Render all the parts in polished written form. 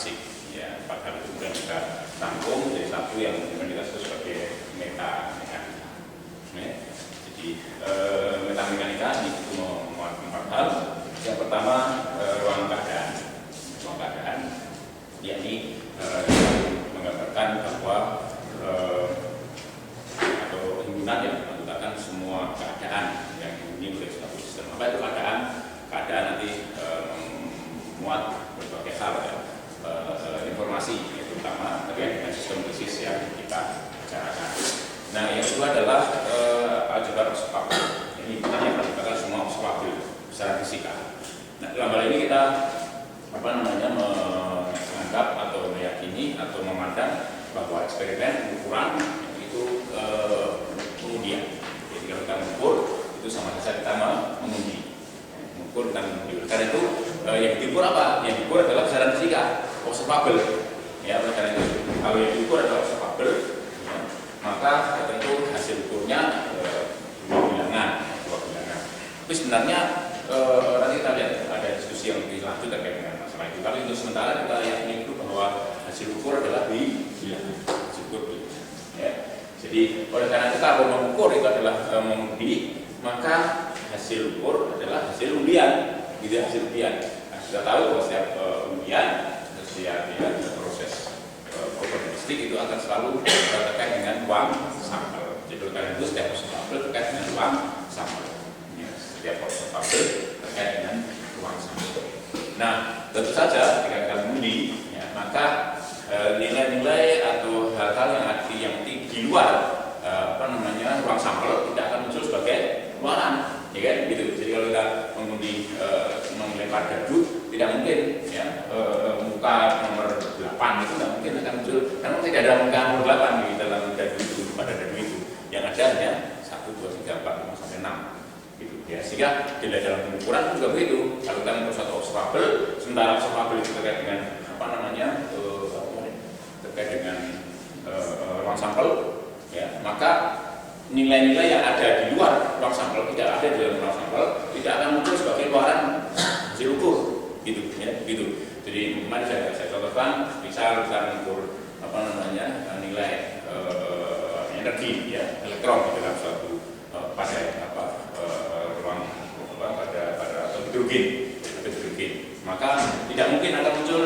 klasik. Ya, 4 hal itu kemudian kita rangkum jadi satu yang kemudian kita sebut sebagai metamekanika. Jadi metamekanika itu memuat 4 hal. Yang pertama ruang keadaan, yakni menggambarkan bahwa atau himpunan yang menggunakan semua keadaan yang dimiliki oleh suatu sistem. Apa itu keadaan? Keadaan nanti memuat berbagai hal ya, informasi, terutama terkait dengan sistem krisis yang kita bicarakan. Nah, yang kedua adalah aljabar observable. Ini himpunan yang menggunakan semua observable secara fisika. Nah, dalam hal ini kita menganggap atau meyakini atau memandang bahwa eksperimen ukuran itu pengujian. Jadi kalau kita mengukur itu sama saja kita menguji. Mengukur dan menguji. Karena itu yang diukur apa? Yang diukur adalah besaran fisika, observable. Ya, oleh karena itu kalau yang diukur adalah observable, ya, maka tentu hasil ukurnya dua bilangan. Tapi sebenarnya nanti kita lihat ada diskusi yang lebih lanjut terkait dengan masalah itu. Tapi untuk sementara kita yakini itu bahwa hasil ukur adalah hasil ukur. Ya. Jadi oleh karena itu kalau mengukur itu adalah mengundi, maka hasil ukur adalah hasil undian, gitu ya, hasil undian. Nah, kita tahu bahwa setiap undian, setiap proses probabilistik itu akan selalu terkait dengan uang sampel. Jadi oleh karena itu setiap sampel terkait dengan uang sampel. Setiap observable terkait dengan ruang sampel. Nah, tentu saja jika kita mengundi, ya, maka nilai-nilai atau hal-hal yang di luar ruang sampel tidak akan muncul sebagai luaran, ya kan? Gitu. Jadi kalau kita mengundi melempar gardu, tidak mungkin, ya, muka nomor 8 itu tidak mungkin akan muncul, karena tidak ada muka nomor 8 di dalam gardu itu, pada gardu itu. Yang ada hanya 1, 2, 3, 4, 5 sampai 6. Ya, sehingga tidak dalam pengukuran juga begitu. Kalau kita mengukur satu observable, sementara observable itu terkait dengan terkait dengan ruang sampel, ya, maka nilai-nilai yang ada di luar ruang sampel tidak ada di dalam ruang sampel tidak akan muncul sebagai luaran hasil ukur, gitu, ya, gitu. Jadi mari saya contohkan, misal kita mengukur nilai energi, ya, elektron di dalam suatu pada hidrogen, maka tidak mungkin akan muncul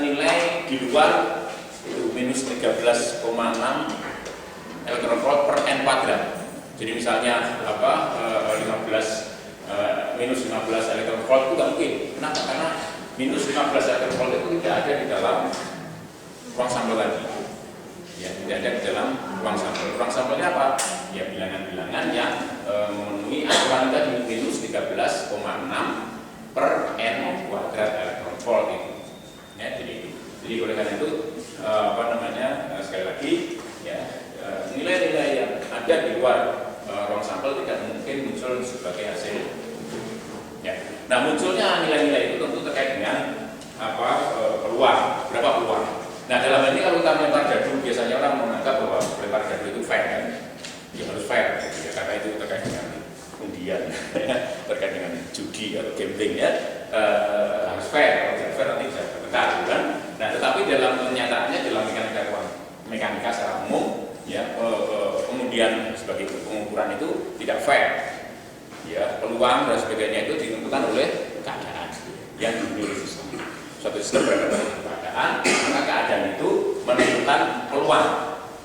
nilai di luar itu minus 13,6 elektron volt per n kuadrat. Jadi misalnya minus 15 elektron volt itu tidak mungkin. Kenapa? Karena minus 15 elektron volt itu tidak ada di dalam ruang sampel tadi. Ya, tidak ada di dalam ruang sampel. Ruang sampelnya apa? Ya, bilangan-bilangan yang memenuhi aturan tadi minus 13,6 per n kuadrat elektron volt itu. Ya, jadi oleh karena itu sekali lagi, ya, nilai-nilai yang ada di luar ruang sampel tidak mungkin muncul sebagai hasil. Ya. Nah, munculnya nilai-nilai itu tentu terkait dengan peluang, berapa peluang. Nah, dalam hal ini kalau kita melempar gardu, biasanya orang menganggap bahwa melempar gardu itu fair, kan? Ya, harus fair, ya, karena itu terkait dengan undian, terkait dengan judi atau gambling, ya, harus fair. Kalau tidak fair nanti bisa bertengkar, kan? Nah, tetapi dalam kenyataannya dalam mekanika secara umum, ya, kemudian sebagai pengukuran itu tidak fair. Ya, peluang dan sebagainya itu ditentukan oleh keadaan yang dimiliki sistem. Suatu sistem berada pada keadaan, maka keadaan itu menentukan peluang,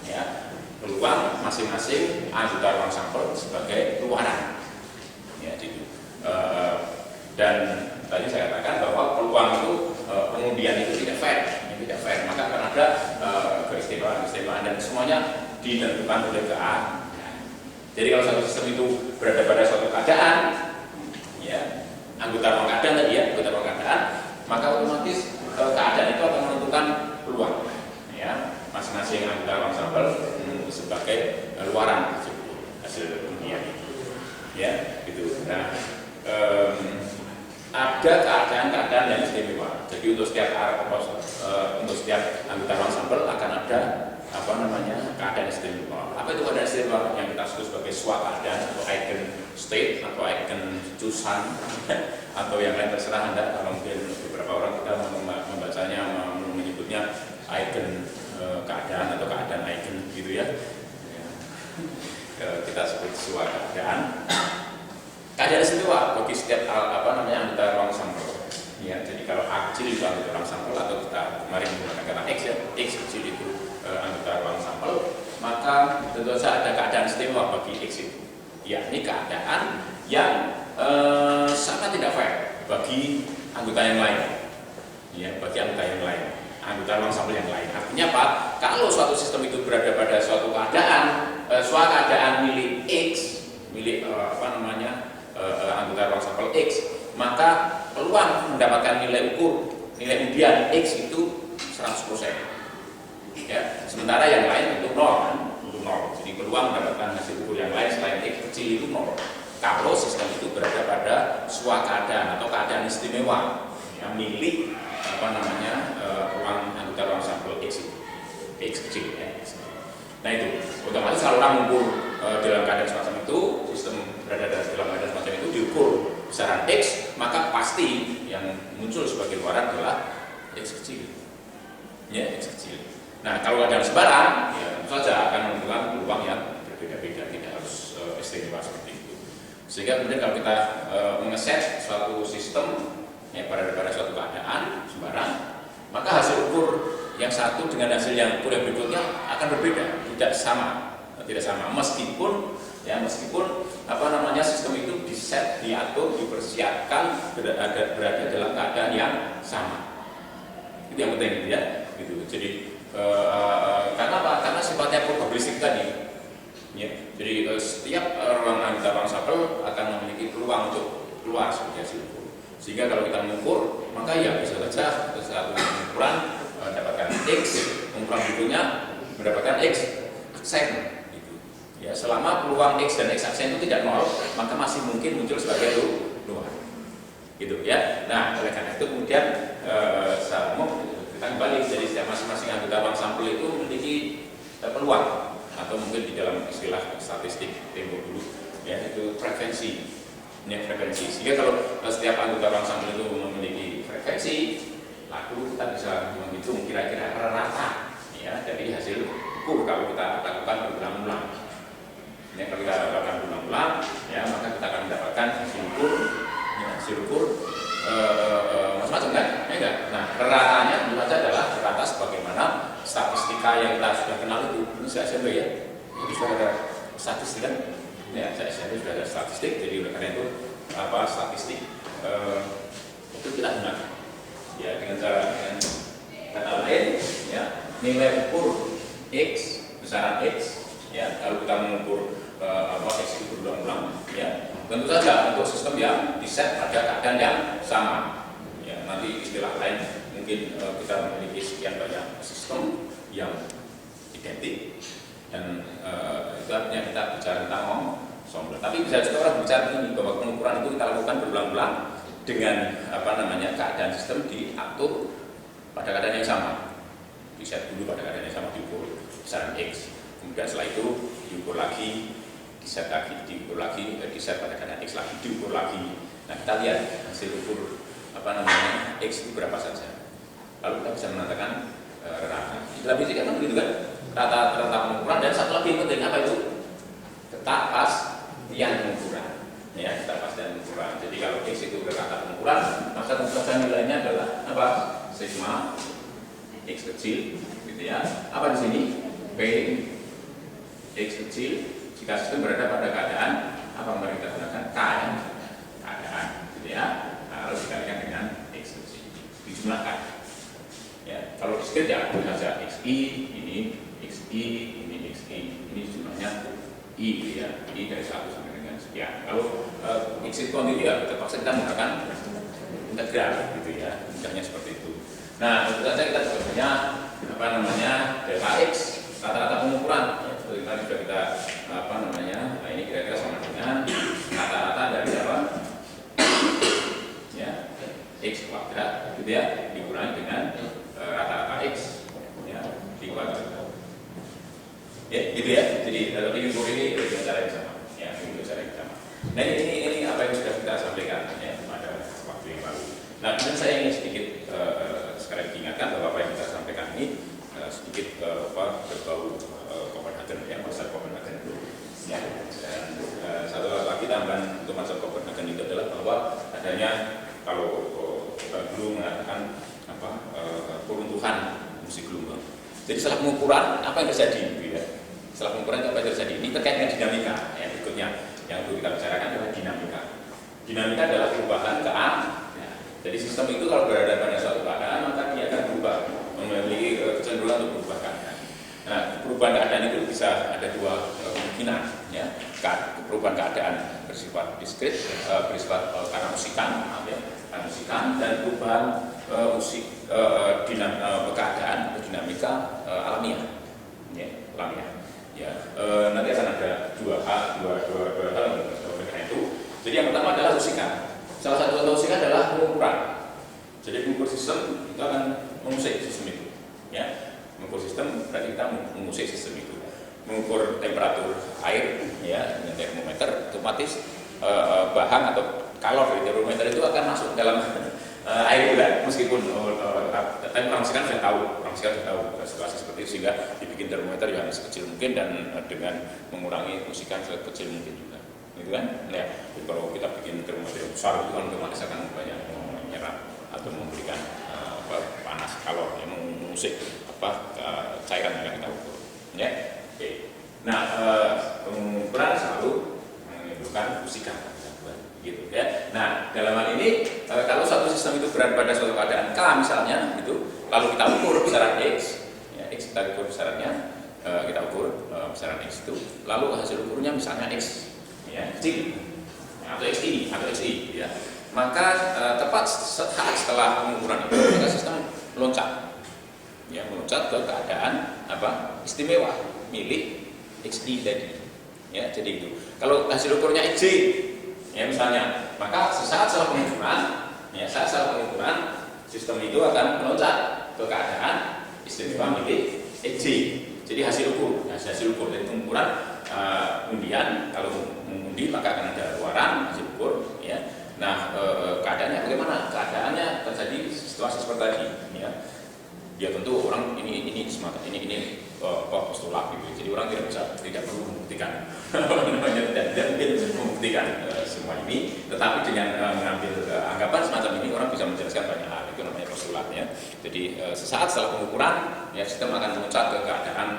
ya, peluang masing-masing anggota ruang sampel sebagai luaran. Ya, gitu. Dan tadi saya katakan bahwa peluang itu pengundian itu tidak fair, maka akan ada keistimewaan dan semuanya ditentukan oleh keadaan. Jadi kalau satu sistem itu berada pada suatu keadaan, ya, anggota ruang keadaan tadi, ya, anggota ruang keadaan, maka otomatis keadaan itu akan menentukan peluang, ya, masing-masing anggota ruang sampel sebagai luaran hasil undian, ya, gitu. Nah, ada keadaan-keadaan yang istimewa. Jadi untuk setiap anggota ruang sampel akan ada keadaan istimewa. Apa itu keadaan istimewa? Yang kita sebut sebagai suatu keadaan atau eigen state atau eigen Zustand atau yang lain terserah Anda. Kalau mungkin beberapa orang kita sesuai keadaan istimewa bagi setiap anggota ruang sampel. Ya, jadi kalau A kecil itu anggota ruang sampel, atau kita kemarin menggunakan kata X, ya, X kecil itu anggota ruang sampel, maka tentu saja ada keadaan istimewa bagi X itu, yakni keadaan yang sangat tidak fair bagi anggota yang lain, ya, bagi anggota yang lain, anggota ruang sampel yang lain. Artinya apa? Kalau suatu sistem itu berada pada suatu keadaan milik X, milik anggota ruang sampel X, maka peluang mendapatkan nilai undian X itu 100%. Ya, sementara yang lain itu 0, Jadi peluang mendapatkan hasil ukur yang lain selain X kecil itu 0. Kalau sistem itu berada pada suatu keadaan atau keadaan istimewa yang milik anggota ruang sampel X itu, X kecil, ya. Nah itu, otomatis kalau orang mengukur dalam keadaan semacam itu, sistem berada dalam keadaan semacam itu diukur besaran X, maka pasti yang muncul sebagai luaran adalah X kecil, ya, X kecil. Nah kalau ada sebaran, ya tentu saja akan menentukan peluang yang berbeda-beda, tidak harus istimewa seperti itu. Sehingga kemudian kalau kita mengeset suatu sistem ya pada suatu keadaan sebaran, maka hasil ukur yang satu dengan hasil yang ukur yang berikutnya akan berbeda, tidak sama, meskipun sistem itu diatur, dipersiapkan berada dalam keadaan yang sama. Itu yang penting, ya, gitu. Jadi karena apa? Karena sifatnya probabilistik tadi. Ya, jadi setiap anggota ruang sampel akan memiliki peluang untuk keluar sebagai hasil ukur. Sehingga kalau kita mengukur, maka ya bisa saja satu pengukuran mendapatkan X, pengukuran berikutnya mendapatkan X aksen. Gitu. Ya, selama peluang X dan X aksen itu tidak 0, maka masih mungkin muncul sebagai luar. Gitu ya. Nah, oleh karena itu kemudian kita kembali, jadi setiap masing-masing anggota ruang sampel itu memiliki peluang, atau mungkin di dalam istilah statistik tempo dulu, ya, itu frekuensi. Ini frekuensi. Sehingga kalau setiap anggota ruang sampel itu memiliki frekuensi, lalu kita bisa menghitung kira-kira rata, ya, dari hasil ukur kalau kita lakukan berulang-ulang. Ini kalau kita lakukan berulang-ulang, ya, maka kita akan mendapatkan hasil ukur, ya, macam-macam kan? Ya, enggak? Nah, ratanya tentu saja adalah rata sebagaimana statistika yang kita sudah kenal itu. Ini saya SMP, ya. Jadi sudah ada statistik kan? Ya, saya SMP sudah ada statistik. Jadi oleh karena itu statistik itu kita gunakan. Ya, dengan kata lain, ya, nilai ukur X, besaran X, ya, kalau kita mengukur X itu berulang-ulang, ya, tentu saja untuk sistem yang diset pada keadaan yang sama. Ya, nanti istilah lain mungkin kita memiliki sekian banyak sistem yang identik, dan itu artinya kita bicara tentang ensemble. Tapi bisa juga orang bicara ini bahwa pengukuran itu kita lakukan berulang-ulang dengan keadaan sistem diatur pada keadaan yang sama. Diset dulu pada keadaan yang sama, diukur besaran X, kemudian setelah itu diukur lagi, diset lagi, diukur lagi, diset pada keadaan X lagi, diukur lagi. Nah, kita lihat hasil ukur X itu berapa saja. Lalu kita bisa menentukan rata. Dalam fisika kan begitu kan? Rata pengukuran, dan satu lagi yang penting apa itu? Ketidakpastian pengukuran. Ya, ketidakpastian pengukuran. Jadi kalau X itu rata pengukuran, maka tentu saja nilainya adalah apa? Sigma X kecil, gitu ya. Apa di sini? P X kecil. Jika sistem berada pada keadaan apa yang kita gunakan? Keadaan, gitu ya. Nah, lalu dikalikan dengan X kecil, dijumlahkan. Ya, kalau diskrit ya boleh saja XI, ini XI, ini XI, ini jumlahnya I, gitu ya. I dari 1 sampai dengan sekian. Kalau exit quantity ya terpaksa kita menggunakan integral, gitu ya. Mudahnya seperti itu. Nah, tentu saja kita juga punya delta X, rata-rata pengukuran. Ya, seperti tadi sudah kita nah ini kira-kira sama dengan rata-rata dari apa? Ya, X kuadrat, gitu ya, dikurangi dengan rata-rata X, ya, di kuadrat. Ya, gitu ya. Jadi dalam ukur ini dengan cara yang sama, ya, dengan cara yang sama. Nah, ini apa yang sudah kita sampaikan, ya, pada waktu yang lalu. Nah, kemudian saya ingin sedikit sekali diingatkan bahwa apa yang kita sampaikan ini sedikit berbau Copenhagen, ya, masa Copenhagen dulu, ya, dan mengatakan peruntuhan musik gelombang. Jadi setelah pengukuran apa yang terjadi? Gitu ya. Setelah pengukuran apa yang terjadi? Ini terkait dengan dinamika. Yang berikutnya yang perlu kita bicarakan adalah dinamika. Dinamika adalah perubahan keadaan. Ya. Jadi sistem itu kalau berada pada suatu keadaan maka dia akan berubah, memiliki kecenderungan untuk berubah keadaan. Nah, perubahan keadaan itu bisa ada dua kemungkinan. Ya. Perubahan keadaan bersifat diskrit, bersifat karena musikan, ya, karena musikan, dan perubahan keadaan atau dinamika alamiah, ya, alamiah. Ya, nanti akan ada dua hal mengenai itu. Jadi yang pertama adalah musikan. Salah satu contoh musikan adalah pengukuran. Jadi pengukur sistem itu akan mengusik sistem itu. Ya, mengukur sistem berarti kita mengusik sistem itu. Mengukur temperatur air, ya, dengan termometer, otomatis bahan atau kalor dari termometer itu akan masuk dalam air juga, meskipun tapi orang sekarang sudah tahu situasi seperti itu, sehingga dibikin termometer yang sekecil mungkin dan dengan mengurangi musikan sekecil mungkin juga, gitu kan? Ya, jadi kalau kita bikin termometer yang besar itu kan otomatis akan banyak menyerap atau memberikan panas kalor yang mengusik cairan yang akan kita ukur, ya. Oke. Nah, pengukuran selalu menimbulkan musikan. Gitu, ya. Nah, dalam hal ini kalau suatu sistem itu berada pada suatu keadaan K misalnya, gitu, lalu kita ukur besaran X, ya, X kita ukur besarannya, kita ukur besaran X itu, lalu hasil ukurnya misalnya X, ya, X, atau XI atau XI, ya, maka tepat saat setelah pengukuran itu, maka sistem meloncat, ya, meloncat ke keadaan istimewa milik XI tadi, ya, jadi itu. Kalau hasil ukurnya XJ, ya, misalnya, maka sesaat setelah pengukuran, sistem itu akan meloncat ke keadaan istimewa milik XJ. Jadi hasil ukur dari pengukuran undian, kalau mengundi maka akan ada keluaran hasil ukur, ya. Nah, keadaannya bagaimana? Keadaannya terjadi situasi seperti tadi, ya. Ya tentu orang ini semangat ini postulat gitu. Jadi orang tidak perlu membuktikan tidak mungkin membuktikan semua ini, tetapi dengan mengambil anggapan semacam ini orang bisa menjelaskan banyak hal. Itu namanya postulat, ya. Jadi sesaat setelah pengukuran, ya, sistem akan meloncat ke keadaan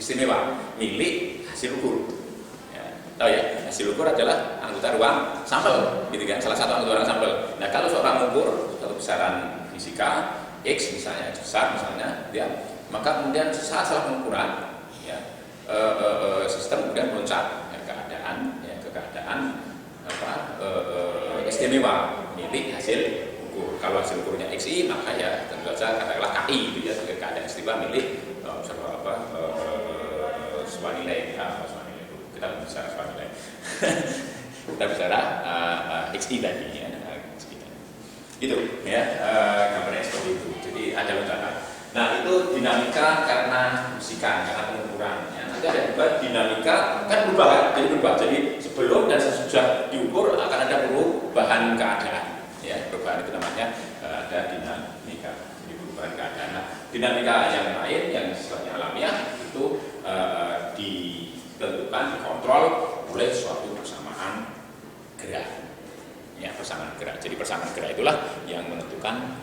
istimewa milik hasil ukur. Ya, tahu ya, hasil ukur adalah anggota ruang sampel, gitu kan? Salah satu anggota ruang sampel. Nah, kalau seorang mengukur satu besaran fisika X misalnya, X besar misalnya, ya, maka kemudian sesaat setelah pengukuran, ya, sistem kemudian meloncat ke keadaan istimewa milik hasil ukur. Kalau hasil ukurnya XI, maka ya tentu saja katakanlah KI, gitu ya, sebagai keadaan istimewa milik Swanilai. Kita bicara Swanilai. Kita bicara XI tadi, ya. Gitu, ya, gambarnya seperti itu. Jadi ada loncatan. Nah, itu dinamika karena musikan, karena pengukuran. Ya. Nanti ada juga dinamika kan berubah, jadi sebelum dan sesudah diukur akan ada perubahan keadaan. Ya, perubahan itu namanya ada dinamika. Jadi perubahan keadaan. Nah, dinamika yang lain yang sifatnya alamiah itu ditentukan, dikontrol oleh suatu persamaan gerak. Ya, persamaan gerak. Jadi persamaan gerak itulah yang menentukan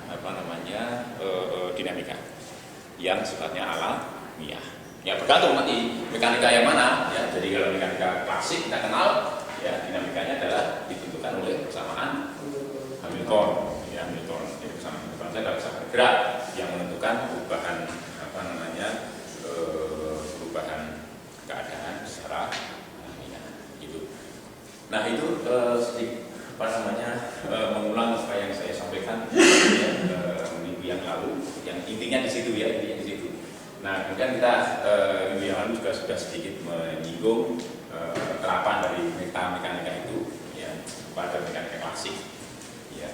dinamika yang sifatnya alamiah. Ya, bergantung nanti mekanika yang mana, ya. Jadi kalau mekanika klasik kita kenal, ya, dinamikanya adalah ditentukan oleh persamaan Hamilton, ya, Hamilton. Jadi persamaan Hamilton adalah persamaan gerak yang menentukan perubahan perubahan keadaan secara alamiah. Gitu. Nah, itu sedikit mengulang apa yang saya sampaikan minggu yang lalu, yang intinya di situ, ya, intinya di situ. Nah, kemudian kita minggu yang lalu juga sudah sedikit menyinggung terapan dari mekanika itu, ya, pada mekanika klasik, ya.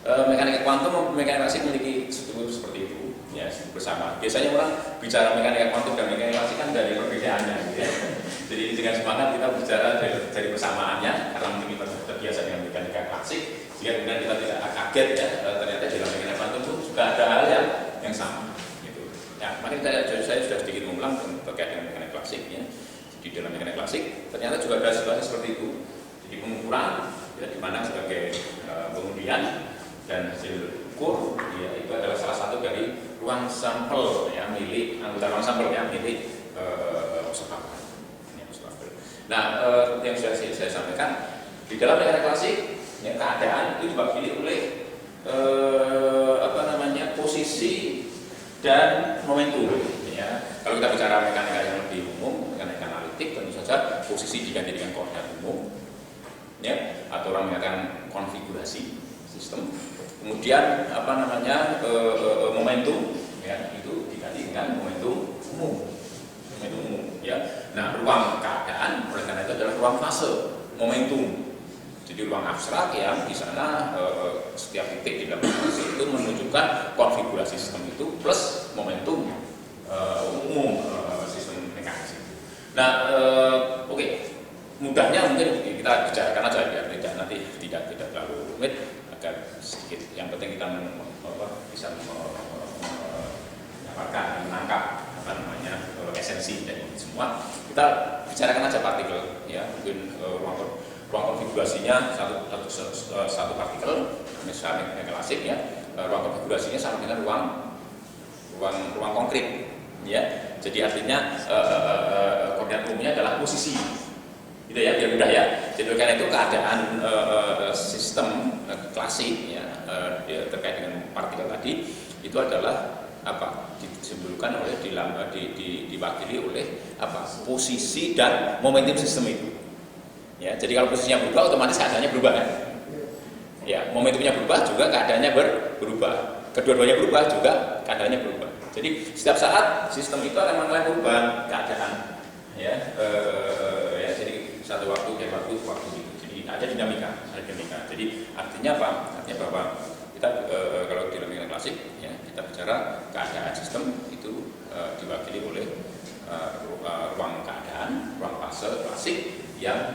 Mekanika kuantum, mekanika klasik memiliki struktur seperti itu, ya, bersama. Biasanya orang bicara mekanika kuantum dan mekanika klasik kan dari perbedaannya, gitu, ya. Jadi dengan semangat kita bicara dari persamaannya, karena mungkin kita terbiasa dengan mekanika klasik, sehingga kemudian kita tidak kaget, ya, ternyata di dalam mekanika kuantum itu juga ada hal yang sama, gitu. Ya, mari saya sudah sedikit mengulang terkait dengan mekanika klasik, ya. Di dalam mekanika klasik ternyata juga ada situasi seperti itu. Jadi pengukuran, ya, dimana sebagai pengundian, dan hasil ukur ya itu adalah salah satu dari ruang sampel ya milik anggota ruang sampel ya milik observator. Nah, yang sudah saya sampaikan di dalam mekanika klasik ya, keadaan itu dibagi oleh posisi dan momentum ya. Kalau kita bicara mekanika yang lebih umum, mekanika analitik, tentu saja posisi diganti dengan koordinat umum ya, atau orang mengatakan konfigurasi sistem. Kemudian momentum ya, itu diganti dengan momentum umum ya. Nah, ruang keadaan oleh karena itu adalah ruang fase momentum. Jadi ruang abstrak yang di sana setiap titik di dalam fase itu menunjukkan konfigurasi sistem itu plus momentum umum sistem mekanis. Nah, mudahnya mungkin kita bicarakan aja biar nanti tidak terlalu rumit, agar sedikit. Yang penting kita bisa menangkap esensi dari semua. Kita bicarakan aja partikel ya, mungkin ruang konfigurasinya satu partikel, misalnya yang klasik ya, ruang konfigurasinya sama dengan ruang konkret ya. Jadi artinya koordinat umumnya adalah posisi, gitu ya, biar mudah ya. Jadi karena itu keadaan sistem klasik ya, terkait dengan partikel tadi itu adalah disimpulkan oleh diwakili oleh posisi dan momentum sistem itu. Ya, jadi kalau posisinya berubah, otomatis keadaannya berubah kan? Ya, momentumnya berubah juga keadaannya berubah. Kedua-duanya berubah juga keadaannya berubah. Jadi setiap saat sistem itu akan mengalami perubahan keadaan. Ya, jadi satu waktu ke waktu gitu. Jadi ada dinamika. Jadi artinya apa? Artinya bahwa kita kalau di dalam mekanika klasik ya, kita bicara keadaan sistem itu diwakili oleh ruang keadaan, ruang fase klasik yang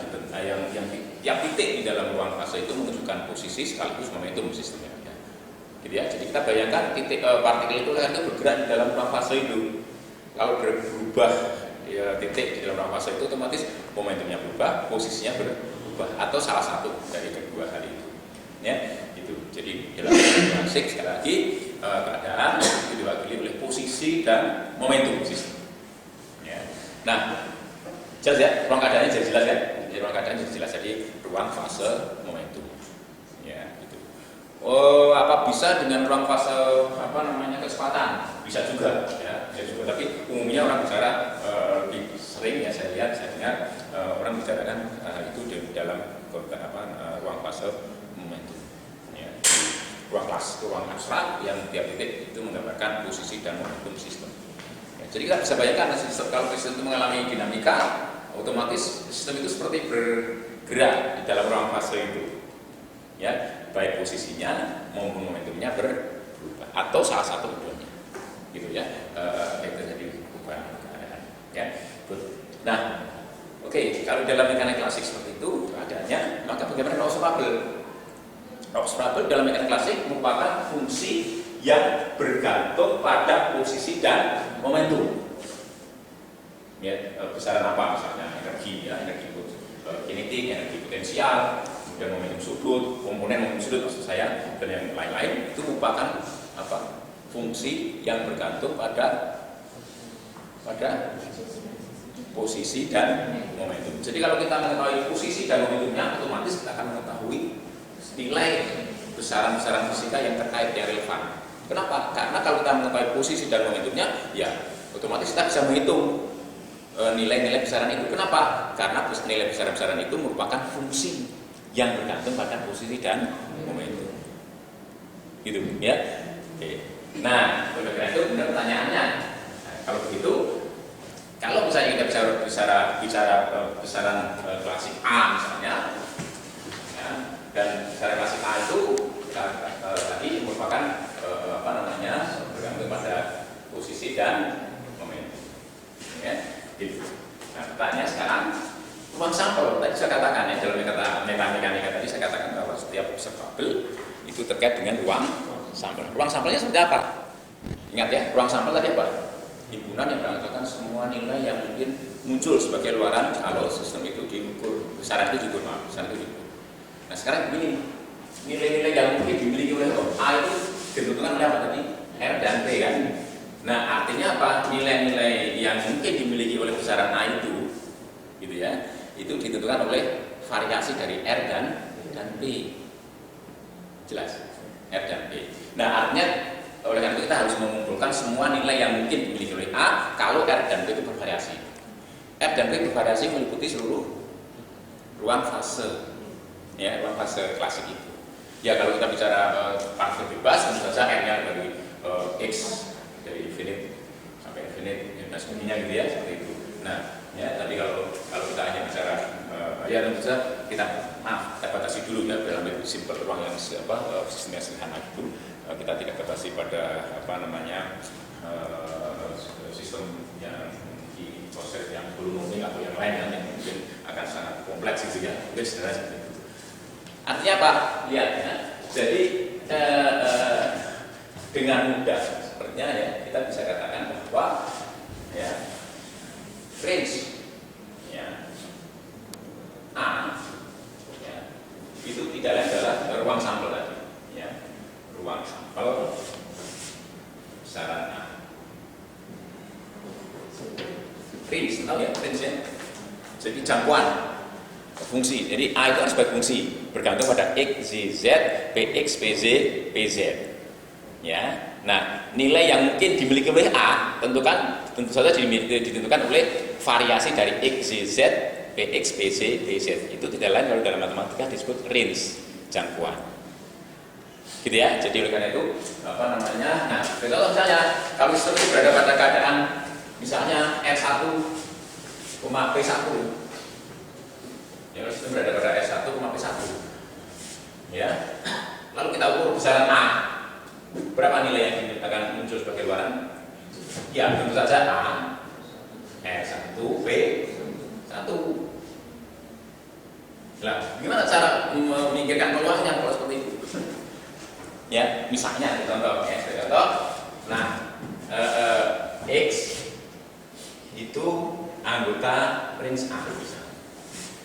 tiap titik di dalam ruang fase itu menunjukkan posisi sekaligus momentum sistemnya. Ya. Gitu ya. Jadi kita bayangkan titik partikel itu bergerak di dalam ruang fase itu. Kalau berubah ya, titik di dalam ruang fase itu otomatis momentumnya berubah, posisinya berubah atau salah satu dari kedua hal itu. Ya, itu. Jadi dalam klasik sekali lagi keadaan itu diwakili oleh posisi dan momentum sistem. Ya. Nah, jelas ya, ruang keadaannya jadi jelas kan? Jadi ruang keadaan jadi jelas, jadi ruang fase momentum. Ya, gitu. Apa bisa dengan ruang fase kecepatan? Bisa juga, ya, bisa juga. Tapi umumnya orang bicara lebih sering ya saya dengar orang bicarakan itu di dalam ruang fase momentum. Ya, ruang abstrak yang tiap titik itu menggambarkan posisi dan momentum sistem. Ya, jadi kita bisa bayangkan kalau sistem itu mengalami dinamika, otomatis sistem itu seperti bergerak di dalam ruang fase itu, ya, baik posisinya maupun momentumnya berubah atau salah satu keduanya, gitu ya, itu jadi perubahan keadaan, ya. Nah, kalau dalam mekanika klasik seperti itu keadaannya, maka bagaimana law observable? Law observable dalam mekanika klasik merupakan fungsi yang bergantung pada posisi dan momentum. Ya, besaran apa misalnya energi ya, energi kinetik, energi potensial, kemudian momentum sudut, komponen momentum sudut maksud saya, dan yang lain-lain itu merupakan fungsi yang bergantung pada posisi dan momentum. Jadi kalau kita mengetahui posisi dan momentumnya, otomatis kita akan mengetahui nilai besaran-besaran fisika yang terkait yang relevan. Kenapa? Karena kalau kita mengetahui posisi dan momentumnya, ya otomatis kita bisa menghitung nilai-nilai besaran itu. Kenapa? Karena nilai besaran-besaran itu merupakan fungsi yang bergantung pada posisi dan momentum. Gitu ya. Oke. Nah, oleh karena itu benar pertanyaannya. Nah, kalau begitu, kalau misalnya kita bicara besaran klasik A misalnya, ya, dan besaran klasik A itu tadi merupakan bergantung pada posisi dan momentum. Ya. Gitu. Nah, pertanyaan sekarang, ruang sampel tadi saya katakan ya, dalam mekanika tadi saya katakan bahwa setiap observable itu terkait dengan ruang sampel. Ruang sampelnya seperti apa? Ingat ya, ruang sampel tadi apa? Himpunan yang berangkatkan semua nilai yang mungkin muncul sebagai luaran kalau sistem itu diukur, besaran itu diukur. Nah sekarang begini, nilai-nilai yang mungkin dimiliki oleh dan B kan. Nah, artinya apa? Nilai-nilai yang mungkin dimiliki oleh besaran A itu, gitu ya, itu ditentukan oleh variasi dari R dan B. Jelas? R dan B. Nah, artinya oleh karena itu kita harus mengumpulkan semua nilai yang mungkin dimiliki oleh A kalau R dan B itu bervariasi. R dan B bervariasi meliputi seluruh ruang fase, ya, ruang fase klasik itu. Ya, kalau kita bicara fase bebas, tentu saja R-nya dari X dari infinite sampai infinite dan sebagainya gitu ya, seperti itu. Nah, ya, tapi kalau kita hanya bicara ya tentu saja kita batasi dulu ya dalam simpel ruang yang sistem yang sederhana itu. Kita tidak batasi pada sistem yang di proses yang belum mungkin atau yang lain yang mungkin akan sangat kompleks gitu ya, mungkin sederhana seperti itu. Artinya apa? Lihat ya. Jadi dengan mudah sepertinya ya kita bisa katakan bahwa ya range ya A ya, itu tidak lain adalah ruang sampel tadi ya, ruang sampel besaran A. Range, tahu ya range ya? Jadi jangkauan fungsi. Jadi A itu kan sebagai fungsi bergantung pada X, Y, Z, Px, Pz, Pz. Ya. Nah, nilai yang mungkin dimiliki oleh A tentu saja ditentukan oleh variasi dari X, Y, Z, Px, Pz, Pz. Itu tidak lain kalau dalam matematika disebut range, jangkauan. Gitu ya. Jadi oleh karena itu nah, kalau misalnya kalau sistem itu berada pada keadaan misalnya R1, P1. Ya, kalau sistem berada pada S1, P1 ya, lalu kita ukur besaran A, berapa nilai yang akan muncul sebagai luaran? Ya, tentu saja A, R1, P1. Nah, gimana cara memikirkan peluangnya kalau seperti itu? Ya, misalnya contoh ya, contoh. Nah, X itu anggota range A misalnya.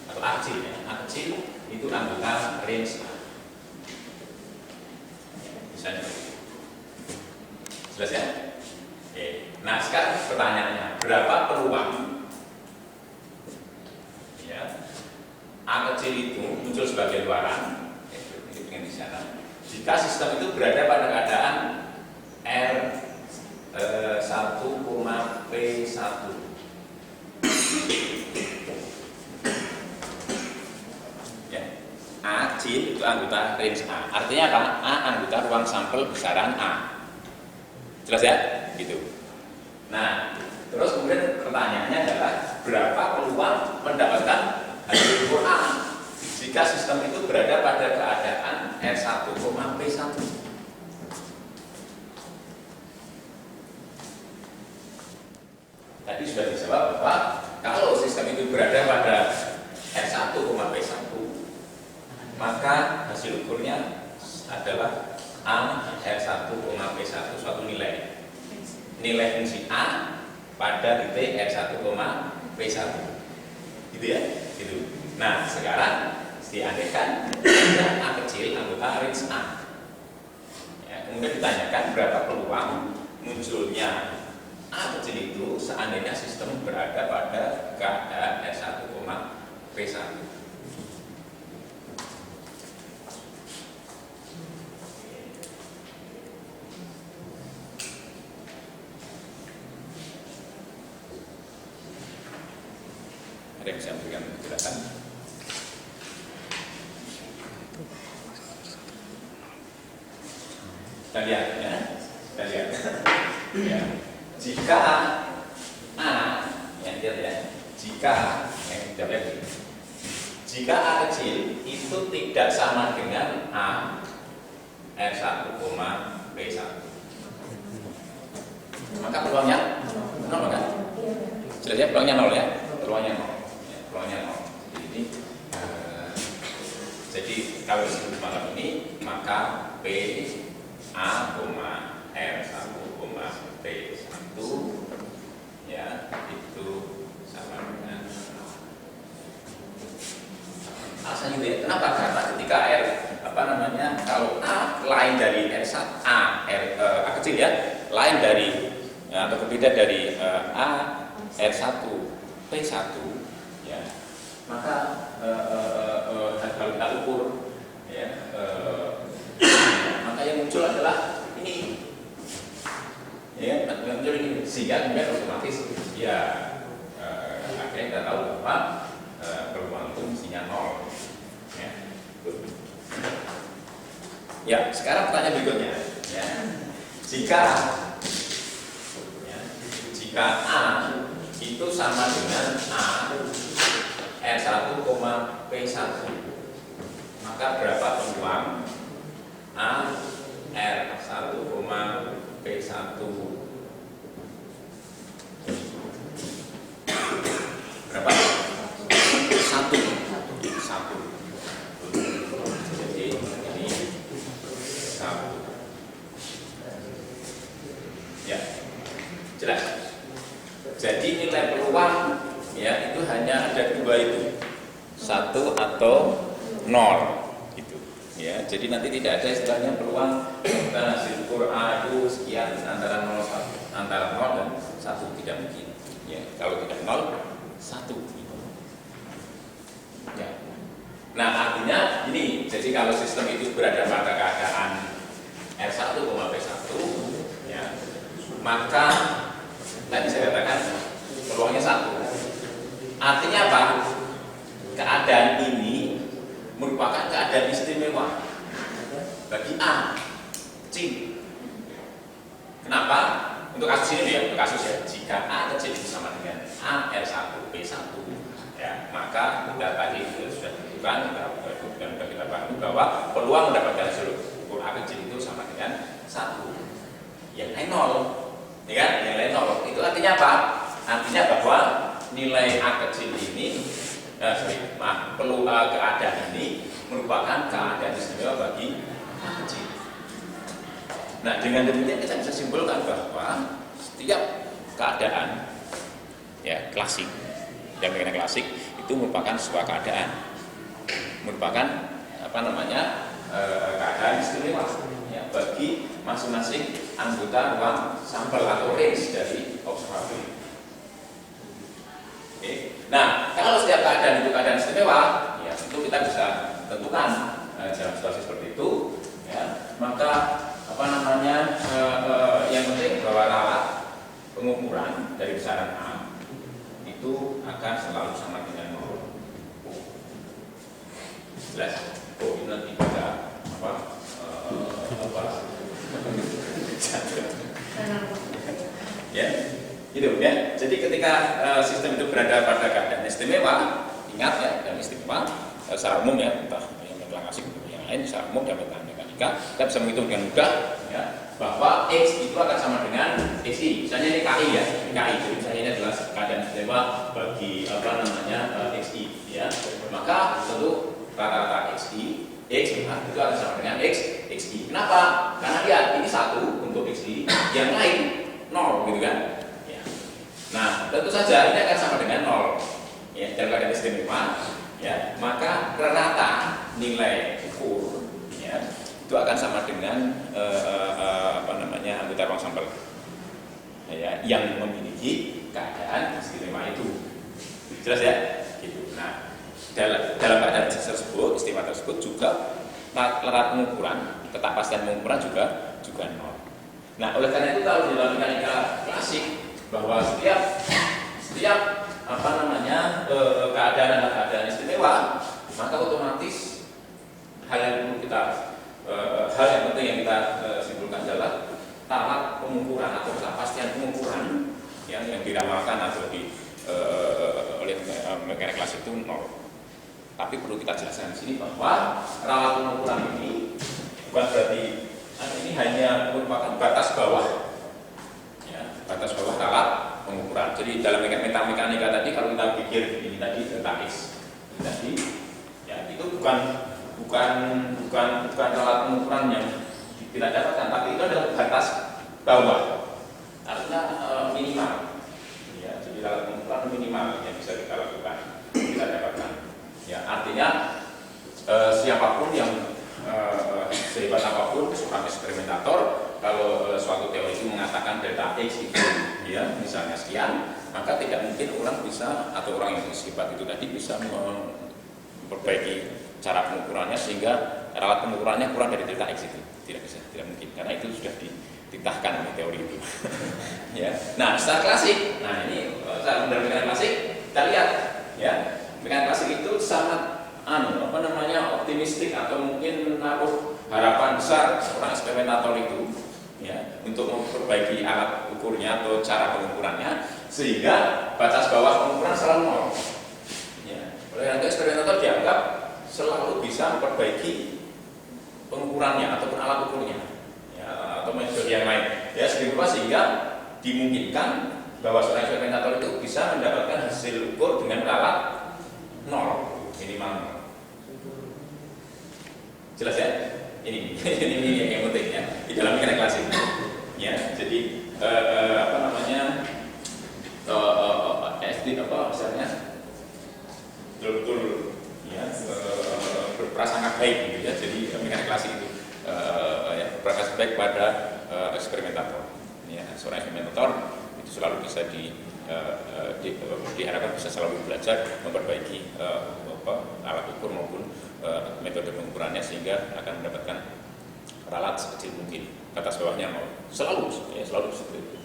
Atau A kecil ya, A kecil itu anggota range A. Misalnya begitu. Jelas ya? Oke. Nah, sekarang pertanyaannya, berapa peluang ya A kecil itu muncul sebagai luaran di sana jika sistem itu berada pada keadaan R1, P1. A kecil itu anggota range A. Artinya apa? A anggota ruang sampel besaran A. Jelas ya? Gitu. Nah, terus kemudian pertanyaannya adalah berapa peluang mendapatkan hasil ukur A jika sistem itu berada pada keadaan R1, P1. Tadi sudah dijawab bahwa kalau sistem itu berada pada R1, P1, maka hasil ukurnya adalah A R1, P1 suatu nilai fungsi A pada titik R1, P1 gitu ya, gitu. Nah, sekarang diandaikan A kecil anggota range A ya, kemudian ditanyakan berapa peluang munculnya A kecil itu seandainya sistem berada pada keadaan R1, P1. Ada yang bisa memberikan penjelasan? Kita lihat ya, kita lihat. Ya. Jika A, jika A kecil itu tidak sama dengan A R1, P1, maka peluangnya 0 kan? Jelas ya, peluangnya 0 ya, peluangnya 0. Jadi kalau disebut semacam ini, maka P A, R1, P1 ya itu sama dengan alasannya itu ya. Kenapa? Karena ketika kalau A lain dari A kecil ya, lain dari atau berbeda dari A R1 P1 ya, maka kalau kita ukur ya, maka yang muncul adalah ini ya, yang muncul ini, sehingga kemudian otomatis ya akhirnya kita tahu bahwa peluang itu mestinya 0 ya. Ya, sekarang pertanyaan berikutnya ya. Jika A itu sama dengan A R1, P1, maka berapa peluang A R1, P1? Berapa? 1. Jadi ini 1. Ya, jelas. Jadi nilai peluang ya itu hanya ada 2 itu, 1 atau 0 gitu. Ya, jadi nanti tidak ada istilahnya peluang kita hasil ukur A itu sekian antara 0 dan 1, tidak mungkin. Ya, kalau tidak 0, 1 gitu. Ya. Nah, artinya ini, jadi kalau sistem itu berada pada keadaan R1, P1 ya, maka tadi saya katakan peluangnya 1. Artinya apa? Keadaan ini merupakan keadaan istimewa bagi A kecil. Kenapa? Untuk kasus ini ya, untuk kasus ya, jika A kecil itu sama dengan A R1 P1 ya, maka kita tadi sudah ditentukan, kita pahami bahwa peluang mendapatkan hasil ukur A kecil itu sama dengan 1. Yang lain 0. Ya kan? Yang lain 0. Itu artinya apa? Artinya bahwa nilai A kecil ini keadaan ini merupakan keadaan istimewa bagi A kecil. Nah, dengan demikian kita bisa simpulkan bahwa setiap keadaan ya klasik, yang dengan klasik itu merupakan sebuah keadaan, merupakan keadaan istimewa ya, bagi masing-masing anggota ruang sampel atau range dari observatorium. Oke. Nah, kalau setiap keadaan itu keadaan istimewa, ya tentu kita bisa tentukan dalam situasi seperti itu, ya, maka yang penting bahwa alat pengukuran dari besaran A itu akan selalu sama dengan 0. Jelas? Ini nanti bisa ya, gitu ya. Jadi ketika sistem itu berada pada keadaan istimewa, ingat ya, dan istimewa secara umum ya, entah yang mengetahui asik yang lain, secara umum dalam mekanika kita bisa menghitung dengan mudah ya, bahwa X itu akan sama dengan XI. Misalnya ini KI ya, KI. Jadi misalnya ini adalah keadaan istimewa bagi XI ya. Maka tentu rata-rata XI X itu akan sama dengan XI. Kenapa? Karena lihat ini 1 untuk XI, yang lain 0 gitu kan. Ya. Nah, tentu saja ini akan sama dengan 0 ya, dalam keadaan istimewa ya, maka rata nilai ukur ya, itu akan sama dengan anggota ruang sampel ya, yang memiliki keadaan istimewa itu. Jelas ya? Gitu. Nah, dalam keadaan tersebut, istimewa tersebut juga rata pengukuran, kepastian pengukuran juga 0. Nah, oleh karena itu kalau di dalam mekanika klasik bahwa setiap keadaan adalah keadaan istimewa, maka otomatis hal yang penting yang kita simpulkan adalah alat pengukuran atau kepastian pengukuran yang diramalkan atau oleh mekanika klasik itu 0. Tapi perlu kita jelaskan di sini bahwa alat pengukuran ini bukan berarti ini hanya merupakan batas bawah, ya, batas bawah alat pengukuran. Jadi dalam mekanika tadi kalau kita pikir ini tadi delta X ini tadi, ya itu bukan alat pengukuran yang kita dapatkan, tapi itu adalah batas bawah, artinya minimal. Ya, jadi alat pengukuran minimal yang bisa kita lakukan, kita dapatkan. Ya, artinya siapapun yang sehebat apapun, seorang eksperimentator, kalau suatu teori itu mengatakan delta X itu ya misalnya sekian, maka tidak mungkin orang bisa, atau orang yang hebat itu tadi bisa memperbaiki cara pengukurannya sehingga alat pengukurannya kurang dari delta X itu. Tidak bisa, tidak mungkin, karena itu sudah dititahkan oleh teori itu. Ya. Nah, secara klasik, nah ini cara mekanika klasik kita lihat ya, mekanika klasik itu sangat optimistik atau mungkin menaruh harapan besar seorang eksperimentator itu ya untuk memperbaiki alat ukurnya atau cara pengukurannya sehingga batas bawah pengukuran selalu nol. Ya. Oleh karena itu eksperimentator dianggap selalu bisa memperbaiki pengukurannya ataupun alat ukurnya ya, atau metode yang lain ya sehingga dimungkinkan bahwa seorang eksperimentator itu bisa mendapatkan hasil ukur dengan alat nol minimal. Jelas ya? Ini yang penting ya di dalam mekanika klasik. Ya, jadi misalnya betul-betul ya berprasangka baik gitu ya. Jadi mekanika klasik itu berprasangka baik pada eksperimentator. Ya, seorang eksperimentator itu selalu bisa diharapkan bisa selalu belajar memperbaiki alat ukur maupun metode pengukurannya sehingga akan mendapatkan ralat sekecil mungkin. Batas bawahnya mau selalu seperti itu.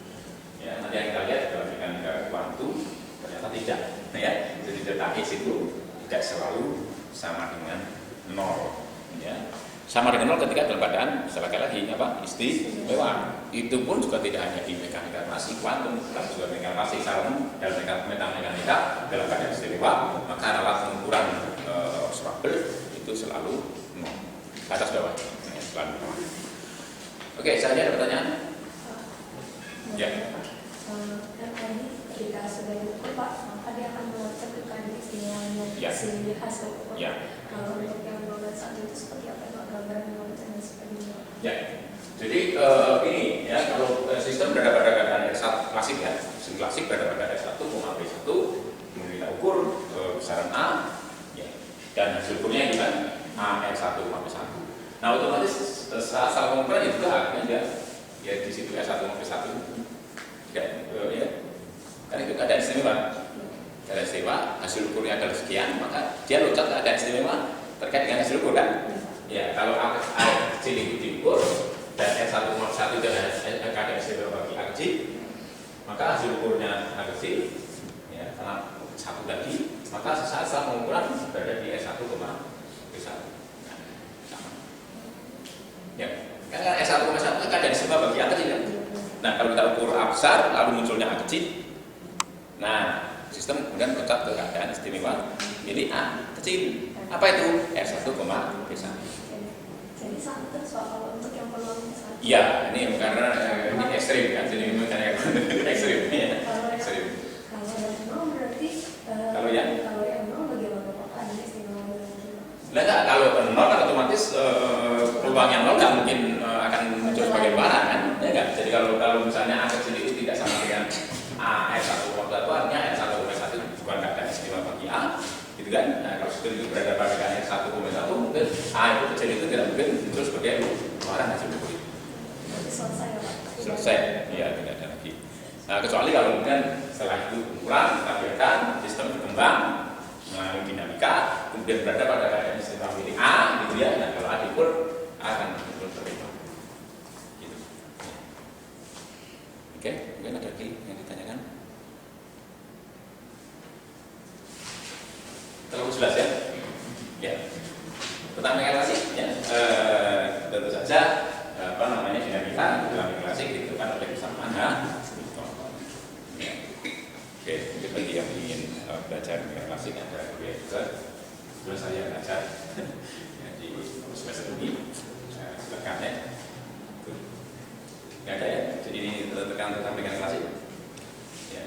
Ya, nanti yang kita lihat dalam mekanika kuantum ternyata tidak. Ya, jadi delta X itu tidak selalu sama dengan nol. Ya. Sama dengan nol ketika dalam keadaan sekali lagi istimewa. Itu pun juga tidak hanya di mekanika klasik kuantum, tapi juga mekanika klasik dalam mekanika dalam keadaan istimewa, maka alat pengukuran Schwabe itu selalu nol. Batas bawah selalu nol. Oke, saya ada pertanyaan? Ya. Ketika sudah diukur Pak, maka dia akan menceritakan istilahnya si hasil ukur. Kalau untuk yang 12 itu seperti apa Pak? Gambaran yang membacanya seperti ini. Ya. Jadi ini ya, kalau sistem berada pada keadaan R1 klasik ya, sistem klasik berada pada R1, B1, kemudian kita ukur besaran A, ya, dan hasil ukurnya itu kan A R1, B1. Nah otomatis asal pengukuran juga akhirnya ya di situ R1, B1 ya, kan itu keadaan istimewa. Keadaan istimewa, hasil ukurnya adalah sekian, maka dia loncat ke keadaan istimewa terkait dengan hasil ukur kan? Ya, kalau A kecil itu diukur dan R1, itu adalah keadaan istimewa bagi A kecil, maka hasil ukurnya A kecil ya, karena satu tadi, maka asal pengukuran berada di S1, B1. Nah, sama. Ya, karena S1, B1 itu keadaan istimewa bagi A kecil kan? Nah, kalau kita ukur A besar, lalu munculnya A kecil, nah, sistem kemudian loncat ke keadaan istimewa milik A kecil. Apa itu? R1, B1. Jadi sama terus Pak, kalau untuk yang peluang besar. Iya, ini karena ini ekstrim kan, jadi memang karena ekstrim ya. Ekstrim. Kalau yang nol berarti kalau yang nol bagaimana Pak? Ada istimewa enggak, kalau nol kan otomatis peluang yang nol nggak mungkin akan muncul sebagai barang kan, ya enggak? Jadi kalau misalnya A kecil itu tidak sama dengan A R1, artinya R1, B1 bukan keadaan istimewa bagi A, gitu kan? Nah, kalau sistem itu berada pada keadaan R1, B1 mungkin A itu kecil itu tidak mungkin muncul sebagai barang hasil ukur itu. Selesai ya Pak? Selesai, iya tidak ada lagi. Nah, kecuali kalau kemudian setelah itu ukuran, kita biarkan sistem berkembang melalui dinamika, kemudian berada pada keadaan istimewa milik A, gitu ya. Nah, kalau A diukur, A akan muncul seperti itu. Gitu. Oke, mungkin ada lagi yang ditanyakan? Terlalu jelas ya? Ya. Pertanyaan klasik, ya. Tentu saja dinamika dalam klasik ditentukan oleh kesamaan ya. Oke, mungkin bagi yang ingin belajar dengan klasik ada kuliah juga. Terus saya belajar ya, di semester ini, silakan ya. Nggak ada ya. Jadi ini tekan tentang mekanika klasik. Ya.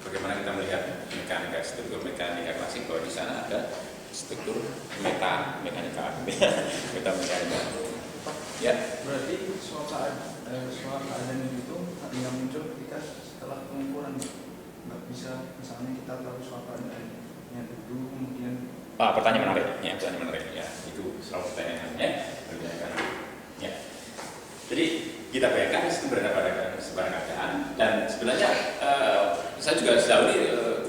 Bagaimana kita melihat struktur mekanika klasik bahwa di sana ada struktur mekanika. Ya. Berarti suatu keadaan itu yang muncul ketika setelah pengukuran nggak bisa, misalnya kita tahu suatu keadaannya dulu kemudian. Pertanyaan menarik, ya, pertanyaan menarik, ya, itu selalu pertanyaannya, ya. Jadi kita bayangkan sistem berada pada sebuah keadaan, dan sebenarnya saya juga sejauh ini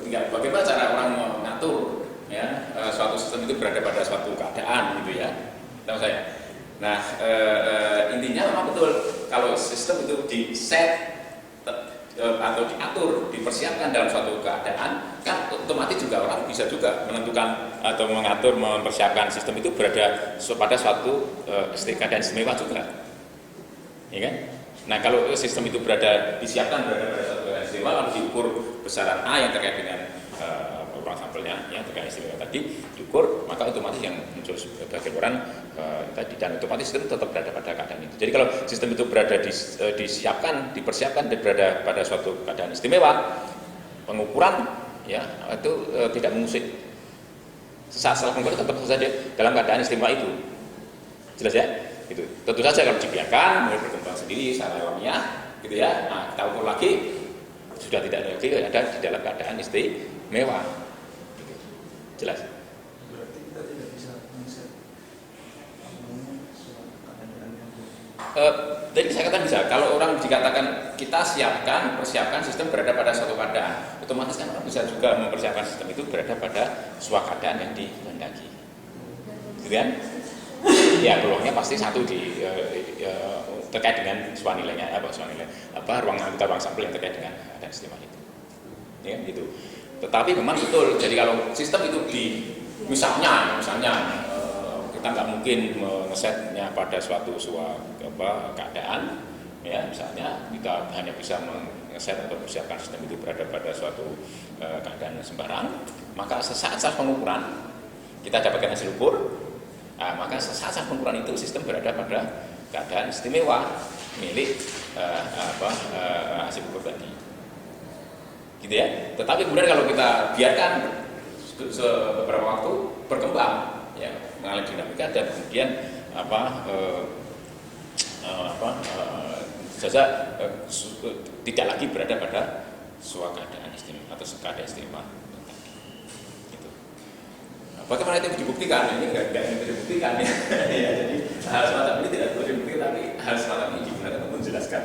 tinggal bagaimana cara orang mengatur ya suatu sistem itu berada pada suatu keadaan gitu ya, tahu saya. Nah intinya memang betul kalau sistem itu di set atau diatur, dipersiapkan dalam suatu keadaan, kan otomatis juga orang bisa juga menentukan atau mengatur, mempersiapkan sistem itu berada pada suatu keadaan istimewa juga, ya kan? Nah kalau sistem itu disiapkan berada pada suatu keadaan istimewa, lalu diukur besaran A yang terkait dengan ruang sampelnya, yang terkait istimewa tadi diukur, maka otomatis yang muncul sebagai ukuran tadi, dan otomatis sistem tetap berada pada keadaan itu. Jadi kalau sistem itu dipersiapkan dan berada pada suatu keadaan istimewa, pengukuran ya itu tidak mengusik. Salah pengukuran tetap saja dalam keadaan istimewa itu. Jelas ya? Itu. Tentu saja kalau dibiarkan mulai berkembang sendiri secara alamiah, gitu ya. Nah, kita ukur lagi sudah tidak lagi ada di dalam keadaan istimewa. Gitu. Jelas? Berarti kita tidak bisa men-set Jadi saya katakan bisa, kalau orang dikatakan kita persiapkan sistem berada pada suatu keadaan, otomatis kan orang bisa juga mempersiapkan sistem itu berada pada suatu keadaan yang dikehendaki, gitu kan? Ya peluangnya pasti satu terkait dengan suatu nilainya, ruang sampel yang terkait dengan keadaan istimewa itu, ya gitu. Tetapi memang betul, jadi kalau sistem itu misalnya kita nggak mungkin mengesetnya pada suatu keadaan, ya misalnya kita hanya bisa mengeset atau mempersiapkan sistem itu berada pada suatu keadaan sembarang, maka sesaat pengukuran kita dapatkan hasil ukur, maka sesaat pengukuran itu sistem berada pada keadaan istimewa milik hasil ukur tadi, gitu ya. Tetapi kemudian kalau kita biarkan beberapa waktu berkembang, ya mengalami dinamika, dan kemudian tidak lagi berada pada suatu keadaan istimewa atau keadaan istimewa. Gitu. Bagaimana itu dibuktikan? Ini nggak bisa dibuktikan ya. Ya, jadi hal semacam ini tidak perlu dibuktikan, tapi hal semacam ini digunakan untuk menjelaskan.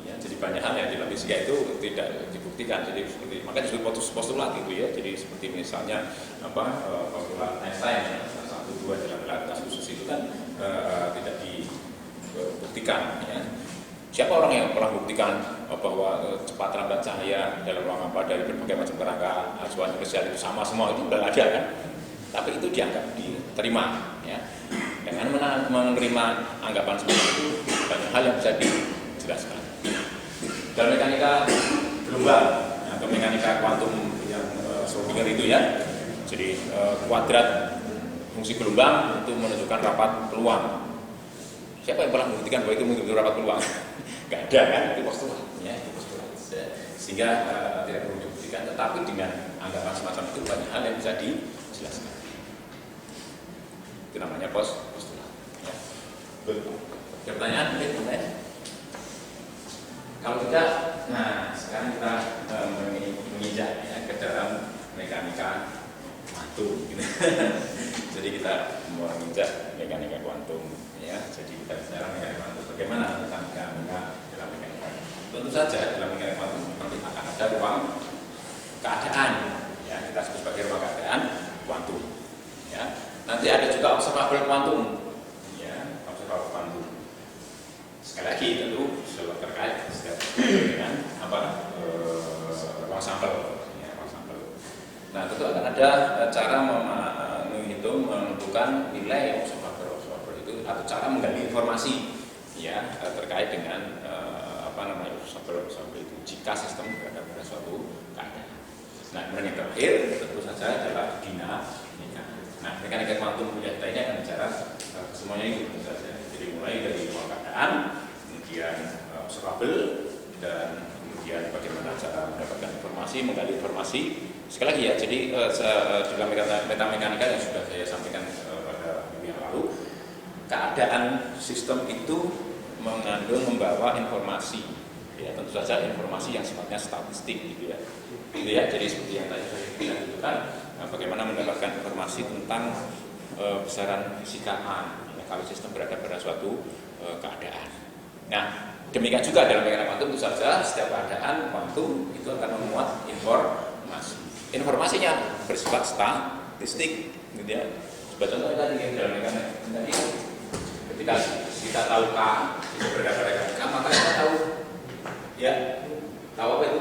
Ya, jadi banyak hal yang di dalam fisika itu tidak dibuktikan. Jadi makanya disebut postulat gitu ya. Jadi seperti misalnya postulat Einstein 1, 2 dalam relativitas khusus itu kan tidak dibuktikan ya. Siapa orang yang pernah buktikan bahwa cepat lambat cahaya dalam ruang dari berbagai macam kerangka acuan spesial itu sama semua, itu tidak ada kan? Tapi itu dianggap diterima ya. Dengan menerima anggapan seperti itu, banyak hal yang bisa dijelaskan. Dalam mekanika gelombang atau mekanika kuantum yang Schrödinger itu ya, jadi kuadrat fungsi gelombang itu menunjukkan rapat peluang. Siapa yang pernah membuktikan bahwa itu menunjukkan rapat peluang? Gak ada kan, itu postulat ya, sehingga tidak perlu dibuktikan. Tetapi dengan anggapan semacam itu banyak hal yang bisa dijelaskan. Itu namanya postulat ya. Ada pertanyaan mungkin? Kalau tidak, nah sekarang kita menginjak ya, ke dalam mekanika kuantum gitu. Jadi kita menginjak mekanika kuantum ya. Jadi kita bicara mekanika kuantum, bagaimana tentang mekanika dalam mekanika. Tentu saja dalam mekanika kuantum nanti akan ada ruang keadaan ya, kita sebut sebagai ruang keadaan kuantum ya. Nanti ada juga observable kuantum ya, observable kuantum. Sekali lagi tentu selalu terkait dengan ruang sampel ya, ruang sampel. Nah tentu akan ada cara menghitung, menentukan nilai observable itu, atau cara menggali informasi ya terkait dengan observable itu jika sistem berada pada suatu keadaan. Nah kemudian yang terakhir tentu saja adalah dinamika. Nah mekanika kuantum kuliah kita ini akan bicara semuanya itu tentu saja. Jadi mulai dari ruang keadaan, kemudian observable, dan kemudian bagaimana cara mendapatkan informasi, menggali informasi. Sekali lagi ya, jadi dalam metamekanika yang sudah saya sampaikan pada minggu yang lalu, keadaan sistem itu membawa informasi, ya tentu saja informasi yang sifatnya statistik gitu ya. Jadi seperti yang tadi saya bilang itu kan, bagaimana mendapatkan informasi tentang besaran fisika A, ya, kalau sistem berada pada suatu keadaan. Nah, demikian juga dalam mekanika kuantum itu saja, setiap keadaan kuantum itu akan memuat informasi. Informasinya bersifat statistik, gitu ya. Sebagai contoh tadi dalam mekanika tadi, ketika kita tahu K itu berada pada K, maka kita tahu ya, tahu apa itu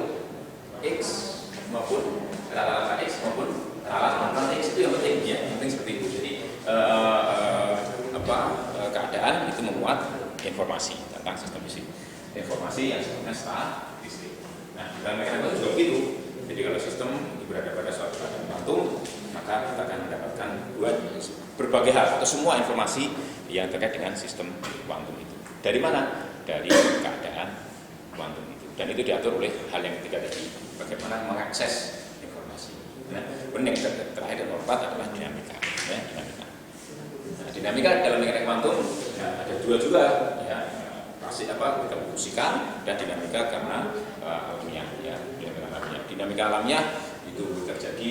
X maupun rata-rata X maupun rata-rata X, itu yang penting ya, yang penting seperti itu. Jadi keadaan itu memuat informasi tentang sistem fisik, informasi yang sifatnya statistik. Nah, dalam mekanika kuantum juga begitu. Jadi kalau sistem itu berada pada suatu keadaan kuantum, maka kita akan mendapatkan berbagai hal atau semua informasi yang terkait dengan sistem kuantum itu. Dari mana? Dari keadaan kuantum itu. Dan itu diatur oleh hal yang ketiga tadi, bagaimana mengakses informasi. Nah, kemudian yang terakhir dan keempat adalah dinamika. Ya, dinamika. Nah, dinamika dalam mekanika kuantum ya, ada dua juga, ya, klasik kita musikan dan dinamika karena alamiah. Ya, dinamika alamiah itu terjadi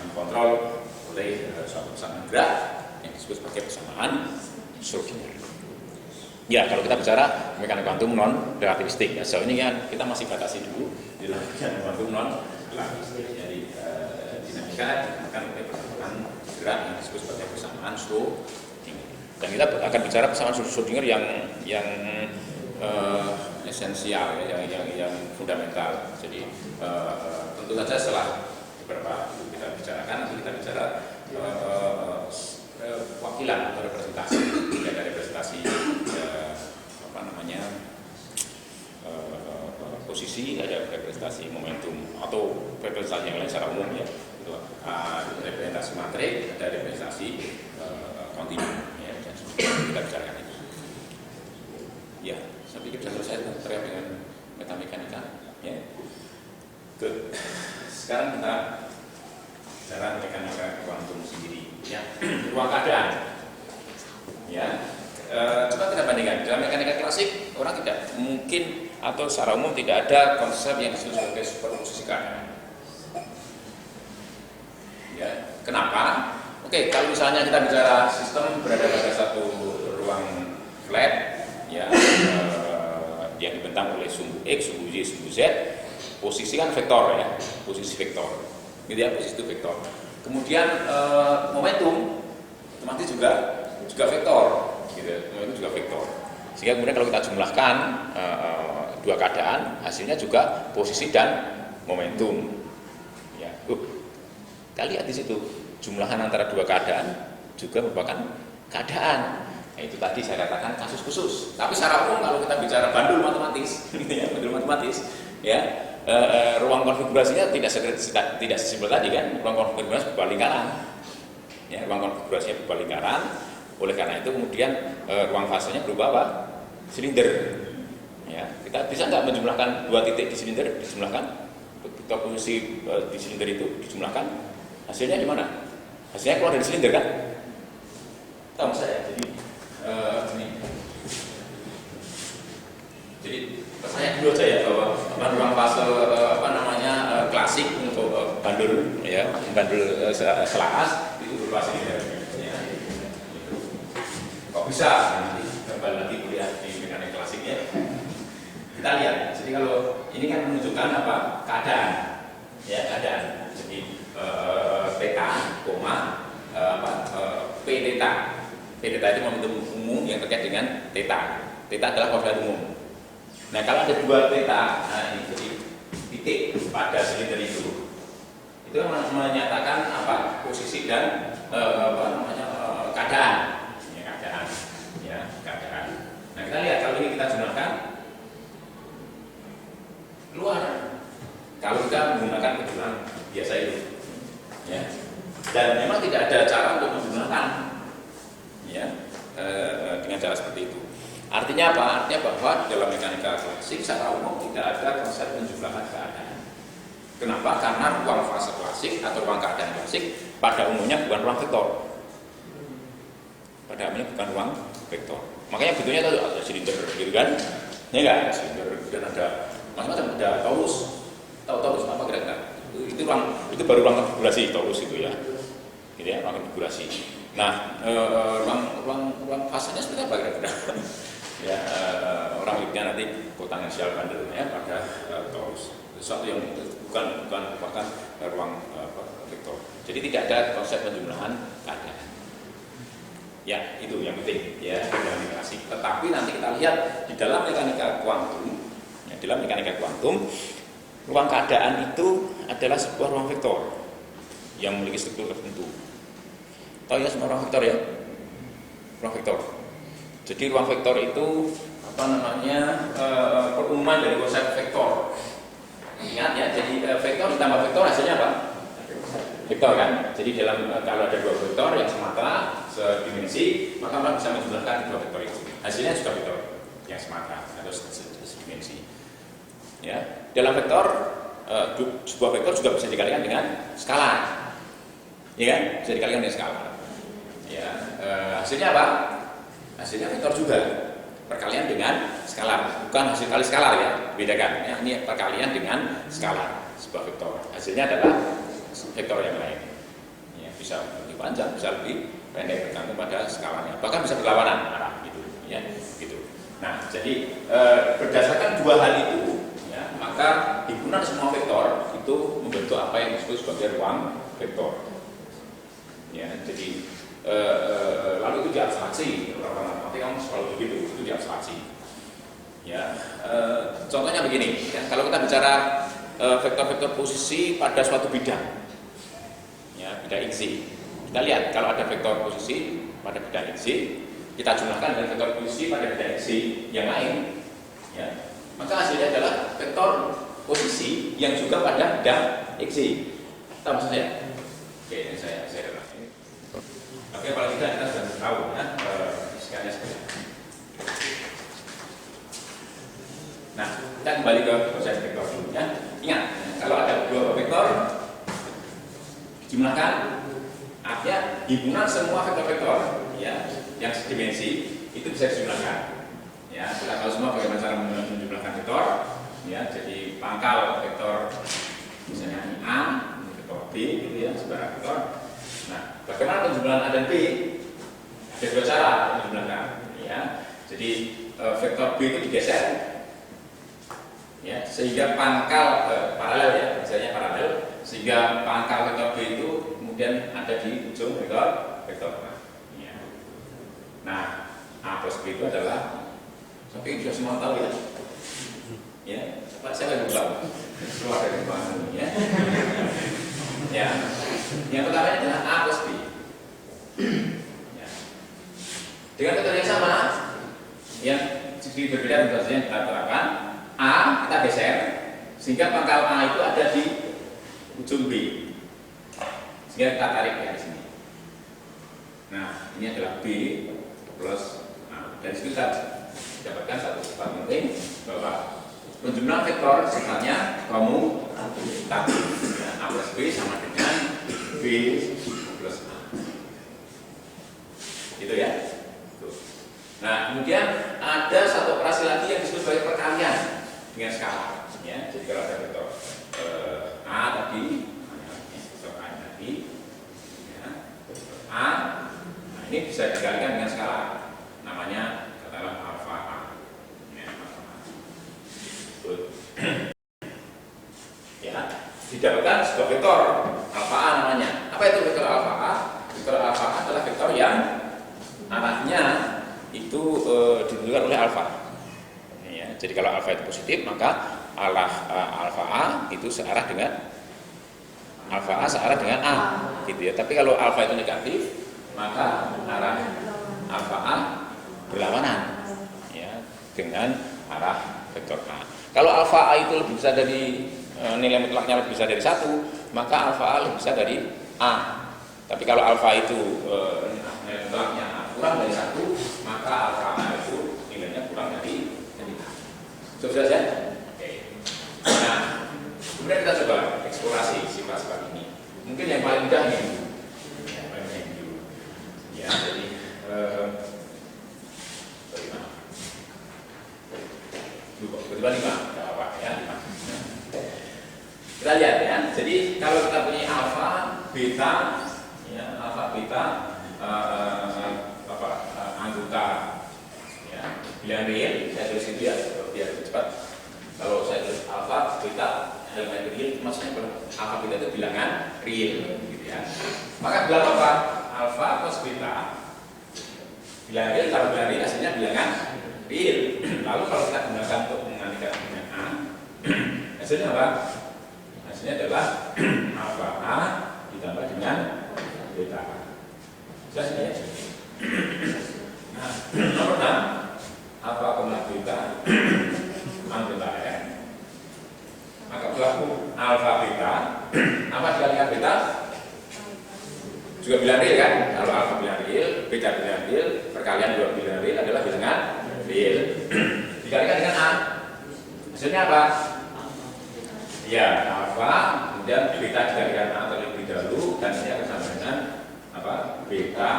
dikontrol oleh suatu persamaan gerak yang disebut sebagai persamaan Schrödinger. Ya, kalau kita bicara mekanika kuantum non relativistik, ya, sejauh ini kan kita masih batasi dulu di dalam mekanika kuantum non relativistik. Jadi dinamika digunakan oleh persamaan gerak yang disebut sebagai persamaan Schrödinger. Dan kita akan bicara persamaan Schrödinger yang esensial, ya, yang fundamental. Jadi tentu saja setelah beberapa kita bicarakan, nanti kita bicara wakilan atau representasi, ya, dari representasi posisi, ada representasi momentum atau representasi yang lain secara umum, ya. Itu representasi materi, ada representasi kontinu, ya, dan kita bicarakan itu. Ya, saya pikir sudah selesai terkait dengan metamekanika, ya. Sekarang kita bicara mekanika kuantum sendiri, ya. Ruang keadaan, ya. Coba kita bandingkan dalam mekanika klasik, orang tidak mungkin atau secara umum tidak ada konsep yang disebut sebagai superposisi keadaan. Ya, kenapa? Oke, kalau misalnya kita bicara sistem berada pada satu ruang flat, ya, yang dibentang oleh sumbu X, sumbu Y, sumbu Z, posisi kan vektor, ya, posisi vektor, gitu ya, posisi itu vektor. Kemudian momentum otomatis juga vektor, gitu, momentum juga vektor. Sehingga kemudian kalau kita jumlahkan dua keadaan, hasilnya juga posisi dan momentum. Ya, kita lihat di situ jumlahan antara dua keadaan juga merupakan keadaan. Nah, itu tadi saya katakan kasus khusus. Tapi secara umum kalau kita bicara bandul matematis, gitu ya, bandul matematis, ya, ruang konfigurasinya tidak sesimpel tadi kan, ruang konfigurasi berupa lingkaran. Ya, ruang konfigurasinya berupa lingkaran. Oleh karena itu kemudian ruang fasenya berupa apa? Silinder. Ya, kita bisa nggak menjumlahkan dua titik di silinder, dijumlahkan kita posisi di silinder itu dijumlahkan, hasilnya di mana? Hasilnya keluar dari silinder kan? Tahu saya. Jadi saya dulu aja ya bahwa ruang fase klasik untuk bandul, ya, bandul selaras itu berupa silinder. Ya. Kok bisa? Nanti kembali lagi kuliah di mekanika klasik, ya. Kita lihat, jadi kalau ini kan menunjukkan apa? Keadaan, ya, keadaan. Jadi theta, p theta. P theta itu momentum umum yang terkait dengan theta. Theta adalah koordinat umum. Nah, kalau ada dua theta, nah ini jadi titik pada silinder itu menyatakan apa? Posisi dan keadaan. Ya, keadaan. Ya, keadaan. Nah, kita lihat kalau ini kita jumlahkan keluar. Kalau kita menggunakan penjumlahan biasa itu, ya, dan memang tidak ada cara untuk menjumlahkan, ya, dengan cara seperti itu. Artinya apa? Artinya bahwa dalam mekanika klasik secara umum tidak ada konsep penjumlahan keadaan. Kenapa? Karena ruang fase klasik atau ruang keadaan klasik pada umumnya bukan ruang vektor. Pada umumnya bukan ruang vektor. Makanya bentuknya itu ada silinder, gitu kan? Ya nggak, ada silinder dan ada macam-macam, ada torus. Tahu torus apa kira-kira? Itu baru ruang konfigurasi torus itu, ya. Gitu ya, ruang konfigurasi. Nah, ruang fasenya seperti apa kira-kira? ya orang lihatnya nanti potensial bundle ya pada torus, sesuatu yang bukan ruang vektor. Jadi tidak ada konsep penjumlahan keadaan. Ya, itu yang penting ya dalam mekanikasi. Tetapi nanti kita lihat di dalam mekanika kuantum, ya, dalam mekanika kuantum, ruang keadaan itu adalah sebuah ruang vektor yang memiliki struktur tertentu. Tahu ya semua ruang vektor ya? Ruang vektor. Jadi ruang vektor itu apa namanya perumuman dari konsep vektor. Ingat ya, jadi vektor ditambah vektor hasilnya apa? Vektor kan. Jadi dalam kalau ada dua vektor yang semata sedimensi, maka orang bisa menjumlahkan dua vektor itu. Hasilnya juga vektor yang semata atau sedimensi. Ya, dalam vektor sebuah vektor juga bisa dikalikan dengan skalar. Ya kan? Bisa dikalikan dengan skalar. Ya, hasilnya apa? Hasilnya vektor juga. Perkalian dengan skalar, bukan hasil kali skalar ya. Bedakan. Ya, ini perkalian dengan skalar sebuah vektor. Hasilnya adalah vektor yang lain. Ya, bisa lebih panjang, bisa lebih pendek tergantung pada skalanya. Bahkan bisa berlawanan arah gitu, ya, gitu. Nah, jadi berdasarkan dua hal itu, ya, maka himpunan semua vektor itu membentuk apa yang disebut sebagai ruang vektor. Ya, jadi lalu itu diabstraksi. Orang matematika selalu begitu, itu diabstraksi. Ya, contohnya begini. Ya, kalau kita bicara vektor-vektor posisi pada suatu bidang, ya, bidang X. Kita lihat kalau ada vektor posisi pada bidang X, kita jumlahkan dengan vektor posisi pada bidang X yang lain, ya, maka hasilnya adalah vektor posisi yang juga pada bidang X. Tahu maksud saya? Oke, ini saya ulangi. Oke, paling tidak kita sudah tahu ya fisikanya seperti apa. Nah, kita kembali ke konsep vektor dulu ya. Ingat, kalau ada dua vektor dijumlahkan, artinya himpunan semua vektor-vektor ya yang sedimensi itu bisa dijumlahkan. Ya, kita tahu semua bagaimana cara menjumlahkan vektor. Ya, jadi pangkal vektor misalnya ini A, ini vektor B, gitu ya, sebarang vektor. Nah, bagaimana penjumlahan A dan B? Ada dua cara menjumlahkan. Ya, jadi vektor B itu digeser. Ya, sehingga pangkal paralel ya, misalnya paralel, sehingga pangkal vektor B itu kemudian ada di ujung vektor A. Ya. Nah, A plus B itu adalah, tapi sudah semua tahu ya. Ya, siapa yang tahu? Keluar dari mana ya? Ya, yang pertama adalah A plus B. Ya. Dengan vektor yang sama, yang sedikit berbeda dengan yang kita terapkan. A kita geser sehingga pangkal A itu ada di ujung B, sehingga kita tarik dari sini. Nah, ini adalah B plus A. Dari situ kita dapatkan satu sifat penting bahwa penjumlahan vektor sifatnya komutatif. A plus B sama dengan B plus A. Gitu ya. Nah, kemudian ada satu operasi lagi yang disebut sebagai perkalian dengan skala. Ya, jadi kalau ada vektor A tadi, vektor A tadi, ya, vektor A, nah ini bisa dikalikan dengan skala, namanya katakanlah alfa A. Ya, alfa A. Ya, didapatkan sebuah vektor alfa A namanya. Apa itu vektor alfa A? Vektor alfa A adalah vektor yang arahnya itu ditentukan oleh alfa. Ya, jadi kalau alfa itu positif, maka arah alfa A itu searah dengan alfa A searah dengan A, gitu ya. Tapi kalau alfa itu negatif, maka arah alfa A berlawanan, ya, dengan arah vektor A. Kalau alfa A itu lebih besar dari nilai mutlaknya lebih besar dari 1, maka alfa A lebih besar dari A. Tapi kalau alfa itu nilai mutlaknya kurang dari 1, maka alfa A itu nilainya kurang dari A. Sudah ya? Oke. Nah, kemudian kita coba eksplorasi sifat-sifat ini. Mungkin yang paling mudah ini, yang paling mudah ini dulu. Ya, jadi kedua 5, tidak apa ya, 5. Kita lihat ya. Jadi kalau kita punya alfa, beta, ya, alfa, beta, anggota, ya, bilangan real, saya tulis itu ya, biar lebih cepat. Kalau saya tulis alfa, beta, elemen real, maksudnya alfa beta itu bilangan real, gitu ya. Maka bilang apa? Alfa plus beta, bilangan real, kalau bilangan real hasilnya bilangan real. Lalu kalau kita gunakan untuk menganalikan dengan A, hasilnya apa? Hasilnya adalah alfa A ditambah dengan beta. Jelas ya? Nah, nomor 6, alfa koma beta beta N. Maka berlaku alfa beta, apa dikalikan beta? Juga bilangan real kan? Kalau alfa bilangan real, beta bilangan real, perkalian dua bilangan real adalah bilangan real. Dikalikan dengan A, hasilnya apa? Ya, alfa, kemudian beta dikalikan A terlebih dahulu, dan ini akan sama dengan apa? Beta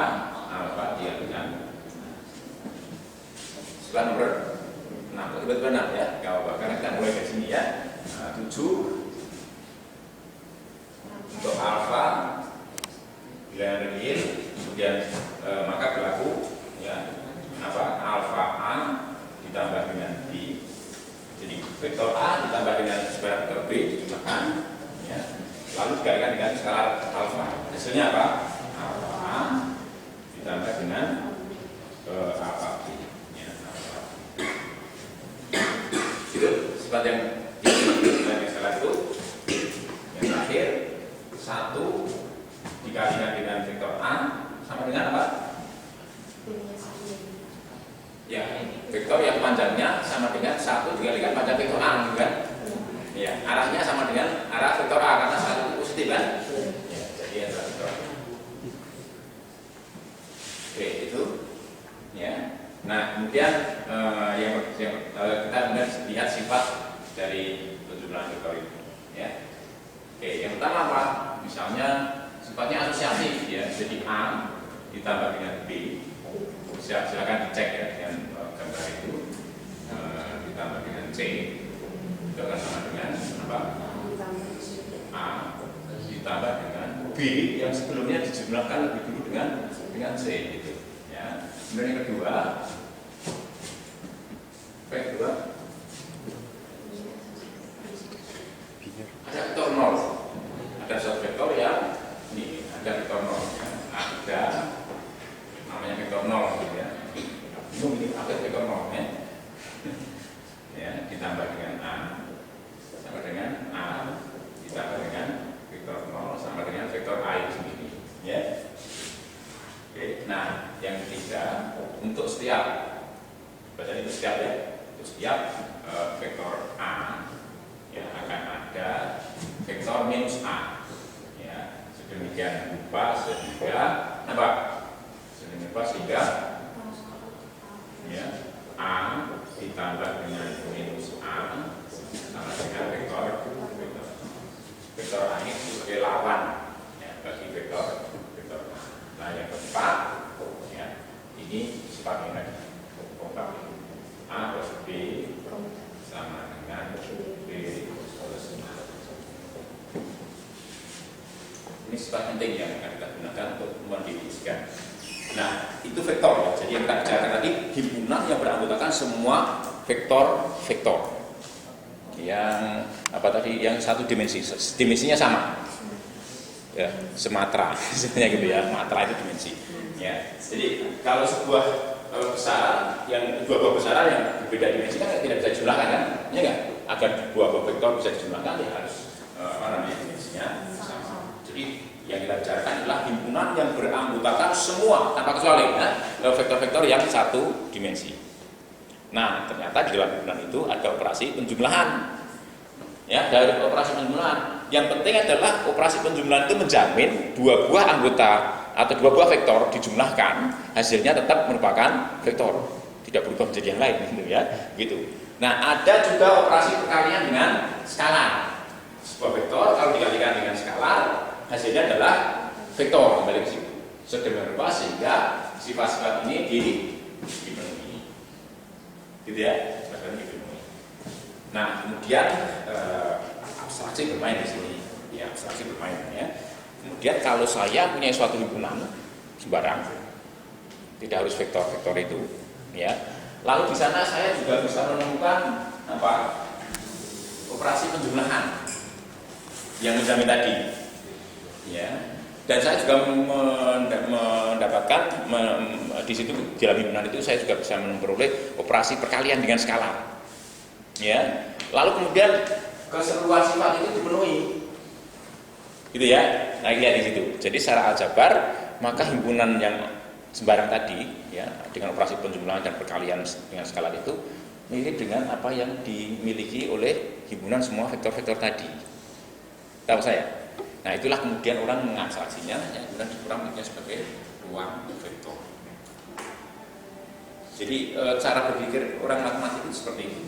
alfa dikalikan. Setelah nomor 6, tiba-tiba 6 ya, gak apa-apa, karena kita mulai dari sini ya. Nah, 7 untuk alfa bilangan real, kemudian maka berlaku ya apa? Alfa A ditambah dengan B. Jadi vektor A ditambah dengan sebarang vektor B dijumlahkan, ya. Lalu dikalikan dengan skalar alfa. Hasilnya apa? Alfa A ditambah dengan alfa B. Ya, alfa. Itu sifat yang dari skalar itu. Yang terakhir 1 dikalikan dengan vektor A sama dengan apa? Ya, vektor yang panjangnya sama dengan 1 dikalikan panjang vektor A, gitu kan? Ya, arahnya sama dengan arah vektor A karena 1 itu positif kan? Ya, jadi adalah vektor A. Oke, itu ya. Nah, kemudian kita kemudian lihat sifat dari penjumlahan vektor itu ya. Oke, yang pertama apa? Misalnya sifatnya asosiatif ya. Jadi A ditambah dengan B. Silakan dicek ya dengan gambar itu. Ditambah dengan C itu akan sama dengan apa? A ditambah dengan B yang sebelumnya dijumlahkan lebih dulu dengan C gitu ya. Kemudian yang kedua ada vektor 0. Ada satu vektor yang ini ada vektor 0 ya. Ada namanya vektor 0 gitu ya. Ini apa vektor 0 ya? Ya, ditambah dengan A sama dengan A ditambah dengan vektor 0 sama dengan vektor A itu sendiri ya. Oke, nah yang ketiga untuk setiap bacaan itu setiap ya, untuk setiap vektor A ya akan ada vektor minus A ya, sedemikian rupa sehingga apa? Sedemikian rupa sehingga ya A ditambah dengan minus A sama dengan vektor A ini sebagai lawan ya, bagi vektor A. Nah yang keempat ya, ini sifatnya tadi kompak A plus B sama dengan B plus A. Ini sifat penting yang akan kita gunakan untuk mendefinisikan. Nah, itu vektor ya. Jadi yang kita bicarakan tadi himpunan yang beranggotakan semua vektor-vektor. Yang apa tadi? Yang satu dimensinya sama. Ya, sematra, misalnya gitu ya. Matra itu dimensi. Ya. Jadi kalau sebuah besaran yang dua buah besaran yang berbeda dimensi kan tidak bisa dijumlahkan kan? Ya enggak? Agar dua buah vektor bisa dijumlahkan ya harus dimensinya sama. Jadi yang kita bicarakan adalah himpunan yang beranggotakan semua tanpa kecuali ya, vektor-vektor yang satu dimensi. Nah, ternyata di dalam himpunan itu ada operasi penjumlahan. Ya, dari operasi penjumlahan, yang penting adalah operasi penjumlahan itu menjamin dua buah anggota atau dua buah vektor dijumlahkan, hasilnya tetap merupakan vektor, tidak berubah menjadi yang lain gitu ya. Gitu. Nah, ada juga operasi perkalian dengan skalar. Sebuah vektor kalau dikalikan dengan skalar hasilnya adalah vektor kembali ke situ. Sedemikian rupa sehingga sifat-sifat ini dipenuhi. Gitu ya, sifat-sifat dipenuhi. Nah, kemudian abstraksi bermain di sini. Ya, abstraksi bermain ya. Kemudian kalau saya punya suatu himpunan sembarang, tidak harus vektor-vektor itu, ya. Lalu di sana saya juga bisa menemukan apa? Operasi penjumlahan yang menjamin tadi. Ya. Dan saya juga mendapatkan di situ dalam himpunan itu saya juga bisa memperoleh operasi perkalian dengan skala. Ya. Lalu kemudian keseluruhan sifat itu dipenuhi. Gitu ya. Nah, lihat di situ. Jadi secara aljabar maka himpunan yang sembarang tadi ya dengan operasi penjumlahan dan perkalian dengan skala itu mirip dengan apa yang dimiliki oleh himpunan semua vektor-vektor tadi. Tahu saya? Nah, itulah kemudian orang mengabstraksinya yang kemudian dikurang sebagai ruang vektor. Jadi cara berpikir orang matematik itu seperti itu.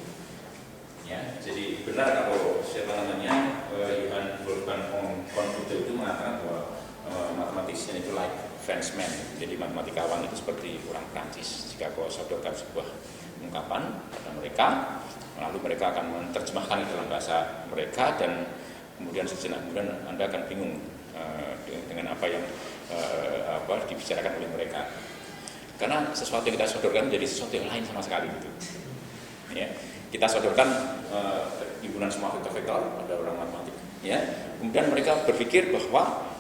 Ya, jadi benar kalau siapa namanya Johann Wolfgang von Goethe itu mengatakan bahwa matematisnya itu like Frenchman. Jadi matematikawan itu seperti orang Prancis. Jika kau sodorkan sebuah ungkapan pada mereka, lalu mereka akan menerjemahkan ke dalam bahasa mereka dan kemudian sejenak kemudian Anda akan bingung dengan apa yang dibicarakan oleh mereka. Karena sesuatu yang kita sodorkan menjadi sesuatu yang lain sama sekali gitu. Ya. Kita sodorkan himpunan semua vektor-vektor pada orang matematik. Ya. Kemudian mereka berpikir bahwa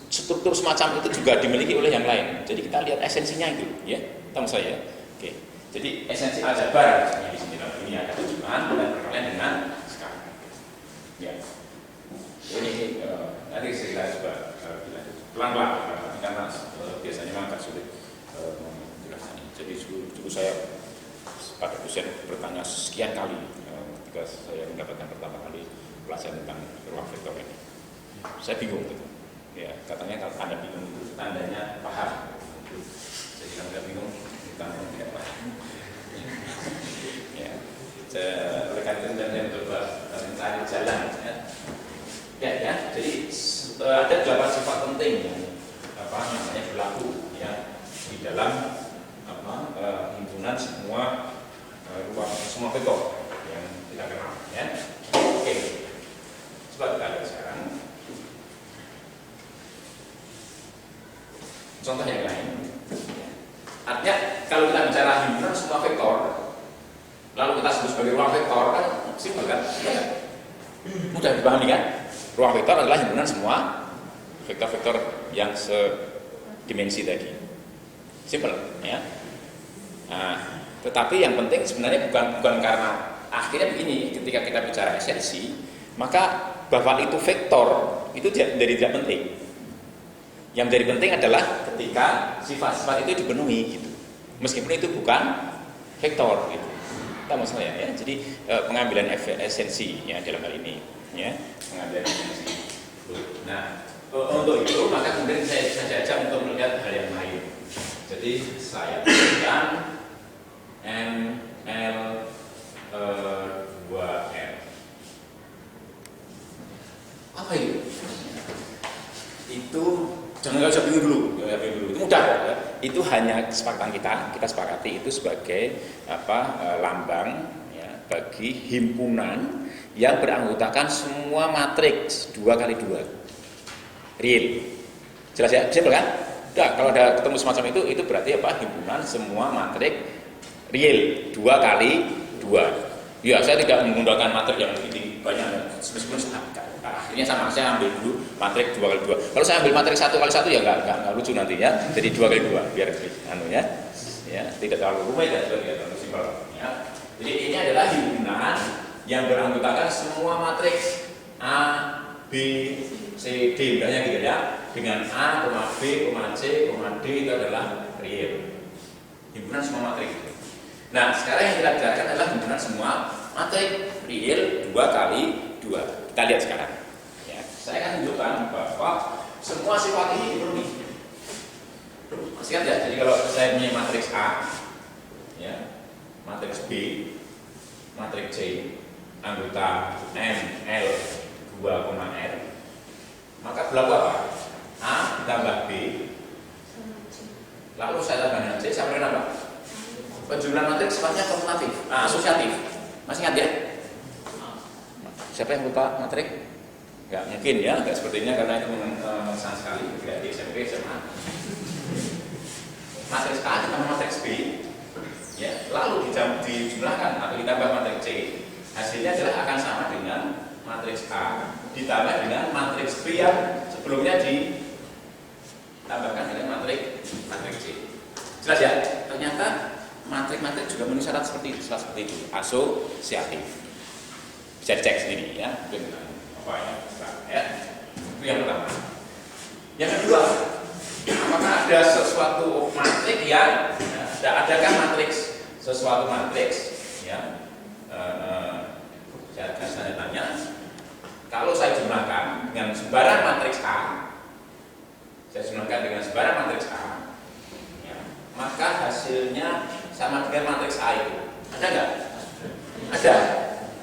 struktur semacam itu juga dimiliki oleh yang lain. Jadi kita lihat esensinya itu, ya, tahu saya. Oke. Jadi esensi aljabar di sini ini ada tujuan dan perkalian dengan skala. Ya. Ini nanti saya coba pelan-pelan karena biasanya memang agak sulit menjelaskan. Jadi dulu saya pada dosen bertanya sekian kali ketika saya mendapatkan pertama kali pelajaran tentang ruang vektor ini. Saya bingung gitu. Ya, katanya kalau Anda bingung itu tandanya paham. Jadi kalau Anda bingung, tandanya tidak paham. Ya, oleh karena itu saya mencoba mencari jalan. Ya, jadi ada 8 sifat penting yang namanya berlaku ya di dalam himpunan semua ruang semua vektor yang kita kenal. Ya, oke. Coba kita lihat sekarang. Contoh yang lain. Artinya kalau kita bicara himpunan semua vektor, lalu kita sebut sebagai ruang vektor kan simpel kan? Ya. Mudah dipahami kan? Ruang vektor adalah himpunan semua vektor-vektor yang sedimensi tadi. Simpel, ya. Nah, tetapi yang penting sebenarnya bukan karena akhirnya begini, ketika kita bicara esensi, maka bahwa itu vektor itu jadi tidak penting. Yang menjadi penting adalah ketika sifat-sifat itu dipenuhi gitu. Meskipun itu bukan vektor gitu. Kita maksud saya ya. Jadi pengambilan esensi ya dalam hal ini ya, pengambilan esensi. Nah, untuk itu maka kemudian saya jajak untuk melihat hal yang lain. Jadi saya berikan ML 2L. Apa itu? Itu jangan usah bingung dulu, itu mudah kok. Ya. Itu hanya kesepakatan kita sepakati itu sebagai lambang ya, bagi himpunan yang beranggotakan semua matriks 2x2 real. Jelas ya, simpel kan? Nah, kalau ada ketemu semacam itu berarti himpunan semua matriks real 2x2. Ya, saya tidak menggunakan matrik yang lebih banyak, sebenarnya akhirnya sama, saya ambil dulu matrik 2x2. Kalau saya ambil matrik 1x1 ya nggak lucu nantinya, jadi 2x2 biar ya tidak terlalu rumit dan juga tidak terlalu simpel. Ya. Jadi ini adalah himpunan yang beranggotakan semua matriks A, B, C, D, misalnya gitu ya, dengan A, B, C, D itu adalah real. Himpunan semua matriks. Nah, sekarang yang kita bicarakan adalah himpunan semua matriks real 2x2. Kita lihat sekarang. Ya, saya akan tunjukkan bahwa semua sifat ini dipenuhi. Masih ingat ya? Jadi kalau saya punya matriks A, ya, matriks B, matriks C, anggota M, L, 2,R, maka berlaku apa? A ditambah B, lalu saya tambah dengan C, saya berikan apa? Penjumlahan matriks sifatnya komutatif, asosiatif. Masih ingat ya? Siapa yang lupa matrik? Enggak mungkin ya, enggak sepertinya karena itu mengesan sekali tidak di SMP SMA. Matriks A ditambah matriks B ya, lalu dijumlahkan atau ditambah matriks C, hasilnya adalah akan sama dengan matriks A ditambah dengan matriks B yang sebelumnya ditambahkan dengan matriks C. Jelas ya? Ternyata matriks juga memenuhi syarat seperti itu, asosiatif. Bisa dicek sendiri ya, dengan apa ya? Itu yang pertama. Yang kedua, apakah ada sesuatu matriks yang adakah matriks sesuatu matriks ya? Saya tanya, kalau saya jumlahkan dengan sebaran matriks A, ya, maka hasilnya sama dengan matriks A itu. Ada nggak? Ada.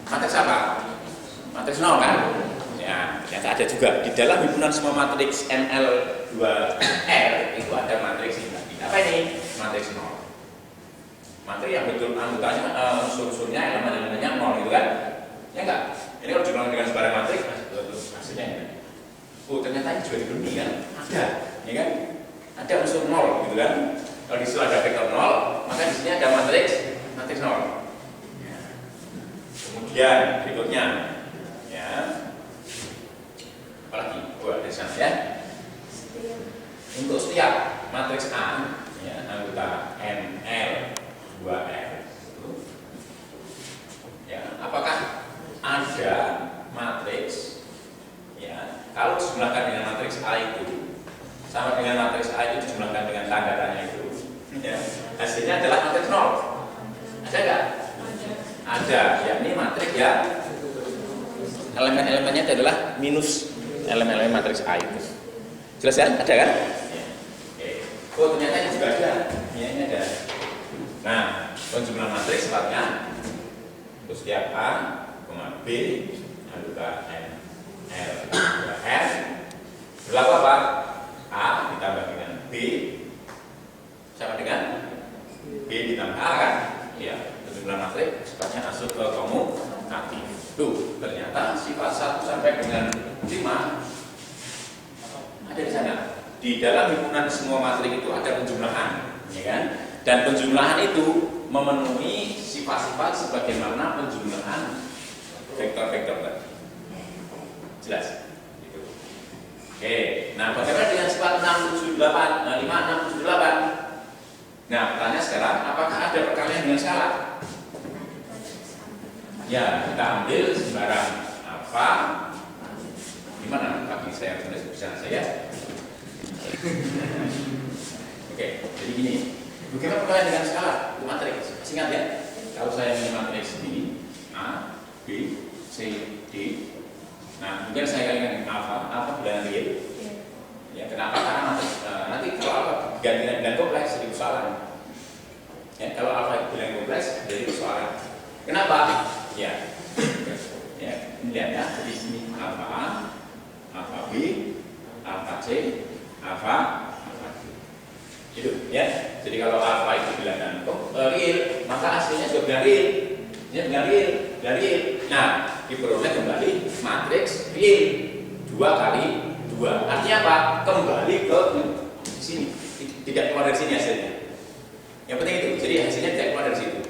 Matriks apa? Matriks 0 kan? Ya, ternyata ada juga. Di dalam himpunan semua matriks ML2R itu ada matriks ini. Apa ini? Matriks 0. Matriks yang betul anggotanya, unsur-unsurnya, elemen-elemennya 0 gitu kan? Ya enggak? Ini kalau jumlah dengan sebaran matriks, hasilnya ini. Oh, ternyata ini juga dipenuhi kan? Ada, ya kan? Ada unsur 0 gitu kan? Kalau di situ ada vektor 0, maka di sini ada matriks 0. Kemudian berikutnya, ya, apalagi buat di sana ya. Untuk setiap matriks A, ya, anggota ML2R, ya, apakah ada matriks, ya, kalau dijumlahkan dengan matriks A itu sama dengan matriks A itu dijumlahkan dengan tanda tanya itu, ya, hasilnya adalah matriks 0. Ada nggak? Ada, yakni matriks ya elemen-elemennya adalah minus elemen-elemen matriks A itu. Jelas ya? Ada kan? Ya. Oke. Oh, ternyata ini juga ada. Ya, ini ada. Nah, penjumlahan matriks sifatnya untuk setiap A, B, anggota N, L, R berlaku apa? A ditambah dengan B sama dengan B ditambah A kan? Ya. Penjumlahan matriks sifatnya komutatif. Tuh, ternyata sifat 1 sampai dengan 5 ada di sana. Di dalam himpunan semua matriks itu ada penjumlahan, ya kan? Dan penjumlahan itu memenuhi sifat-sifat sebagaimana penjumlahan vektor-vektor tadi. Jelas? Gitu. Oke, nah bagaimana dengan sifat 6, 7, 8, 5, 6, 7, 8? Nah, pertanyaan sekarang, apakah ada perkalian dengan skala? Ya, kita ambil sembarang apa? Gimana? Kaki saya tulis tulisan saya. Oke, jadi gini. Bagaimana perkalian dengan skala? Itu matriks. Masih ingat ya? Kalau saya ini matriks ini A, B, C, D. Nah, mungkin saya kalikan dengan alfa bilangan real. Ya, kenapa? Karena nanti kalau alfa ganti dengan kompleks jadi persoalan. Ya, kalau alfa bilangan kompleks jadi persoalan. Kenapa? Ya, ini lihat ya, di sini alfa A, alfa B, alfa C, alfa D. Itu ya. Jadi kalau alfa itu bilangan real, maka hasilnya juga bilangan real. Ini bilangan real. Nah, diperoleh kembali matriks real 2 kali 2. Artinya apa? Kembali ke sini, tidak keluar dari sini hasilnya. Yang penting itu. Jadi hasilnya tidak keluar dari situ.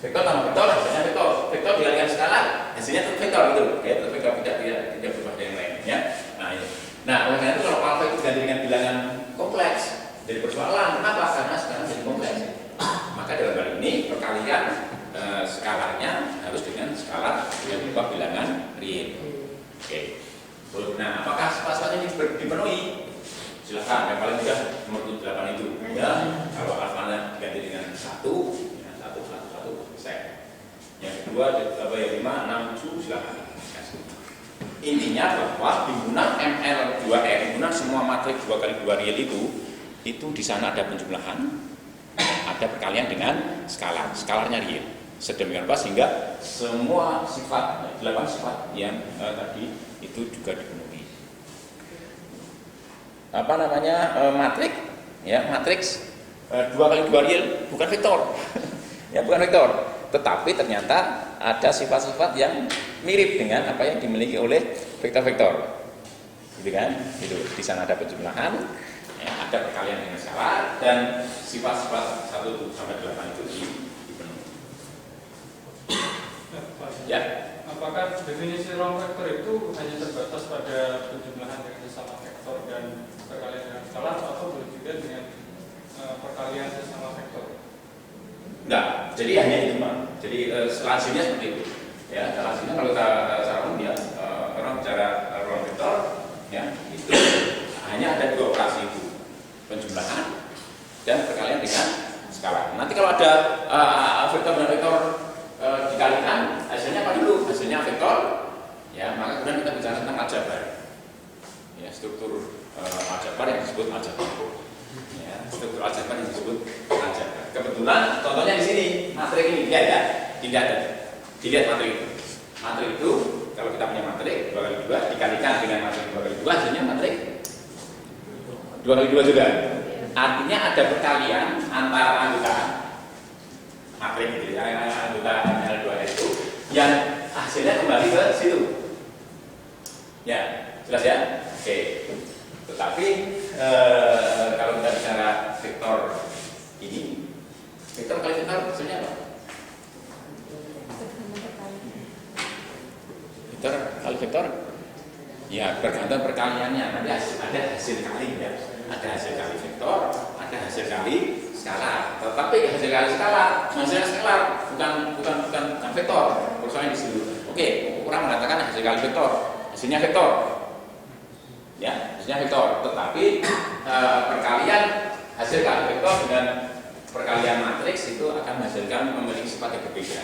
Vektor tambah vektor, hasilnya vektor. Vektor dikalikan skala, hasilnya tetap vektor gitu. Ya, tetap vektor tidak berubah dari yang lain. Ya. Nah, ini. Nah, oleh karena itu kalau alfa itu ganti dengan bilangan kompleks, jadi persoalan. Kenapa? Karena sekarang jadi kompleks. Maka dalam hal ini perkalian skalanya harus dengan skala yang berupa bilangan real. Oke. Nah, apakah sifat-sifat ini dipenuhi? Silakan. Yang paling mudah nomor 8 itu. Ya, kalau alfanya ganti dengan 1. Yang kedua, 5, 6, 7, silakan. Intinya bahwa himpunan ML2R, himpunan semua matriks 2 kali 2 real itu di sana ada penjumlahan, ada perkalian dengan skala, skalanya real. Sedemikian rupa sehingga semua sifat, 8 sifat yang tadi itu juga dipenuhi. Apa namanya matriks? Ya, matriks 2 kali 2 real bukan vektor. Ya, bukan vektor. Tetapi ternyata ada sifat-sifat yang mirip dengan apa yang dimiliki oleh vektor-vektor, gitu kan? Itu di sana ada penjumlahan, ya, ada perkalian dengan skala dan sifat-sifat 1 sampai 8 itu dipenuhi. Ya. Apakah definisi ruang vektor itu hanya terbatas pada penjumlahan dengan sesama vektor dan perkalian dengan skalar, atau boleh juga dengan perkalian sesama vektor? Enggak, jadi hanya itu Pak. Jadi selanjutnya seperti itu. Ya, selanjutnya kalau kita saran ya, orang bicara ruang vektor, ya itu hanya ada 2 operasi itu, penjumlahan dan perkalian dengan skala. Nanti kalau ada vektor dan vektor dikalikan, hasilnya apa dulu? Hasilnya vektor, ya maka kemudian kita bicara tentang aljabar, ya struktur aljabar yang disebut aljabar, ya struktur aljabar yang disebut aljabar. Kebetulan contohnya di sini matrik ini, lihat ya, dilihat matrik itu. Matrik itu kalau kita punya matrik 2 kali 2 dikalikan dengan matrik 2 kali 2, hasilnya matrik 2 kali 2 juga. Artinya ada perkalian antara anggota matrik gitu ya, anggota L2 itu yang hasilnya kembali ke situ. Ya, jelas ya? Oke. Tetapi kalau kita bicara vektor ini, vektor kali vektor hasilnya apa? Vektor kali vektor? Ya, bergantung perkaliannya. Nanti ada hasil kali ya. Ada hasil kali vektor, ada hasil kali skala. Tetapi hasil kali skala, hasilnya skala, bukan vektor. Persoalannya di situ. Oke, orang mengatakan hasil kali vektor, hasilnya vektor. Ya, hasilnya vektor. Tetapi perkalian hasil kali vektor dengan perkalian matriks itu akan menghasilkan memiliki sifat yang berbeda.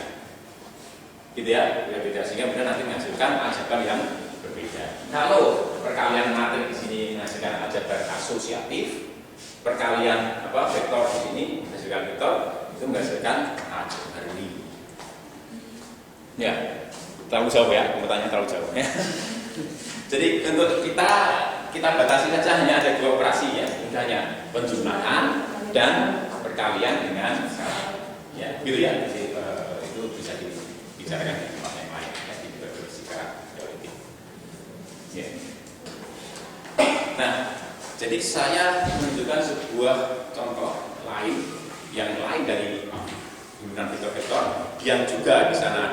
Gitu ya, berbeda sehingga kemudian nanti menghasilkan aljabar yang berbeda. Kalau perkalian matriks di sini menghasilkan aljabar asosiatif, perkalian vektor di sini menghasilkan vektor itu menghasilkan aljabar linear. Ya, terlalu jauh ya, pertanyaan terlalu jauh ya. Jadi untuk kita batasi saja hanya ada 2 operasi ya, hanya penjumlahan dan perkalian dengan skala. Ya, gitu ya. Jadi, itu bisa dibicarakan di tempat yang lain ya, di secara teoretik. Ya. Nah, jadi saya menunjukkan sebuah contoh lain yang lain dari himpunan vektor-vektor yang juga di sana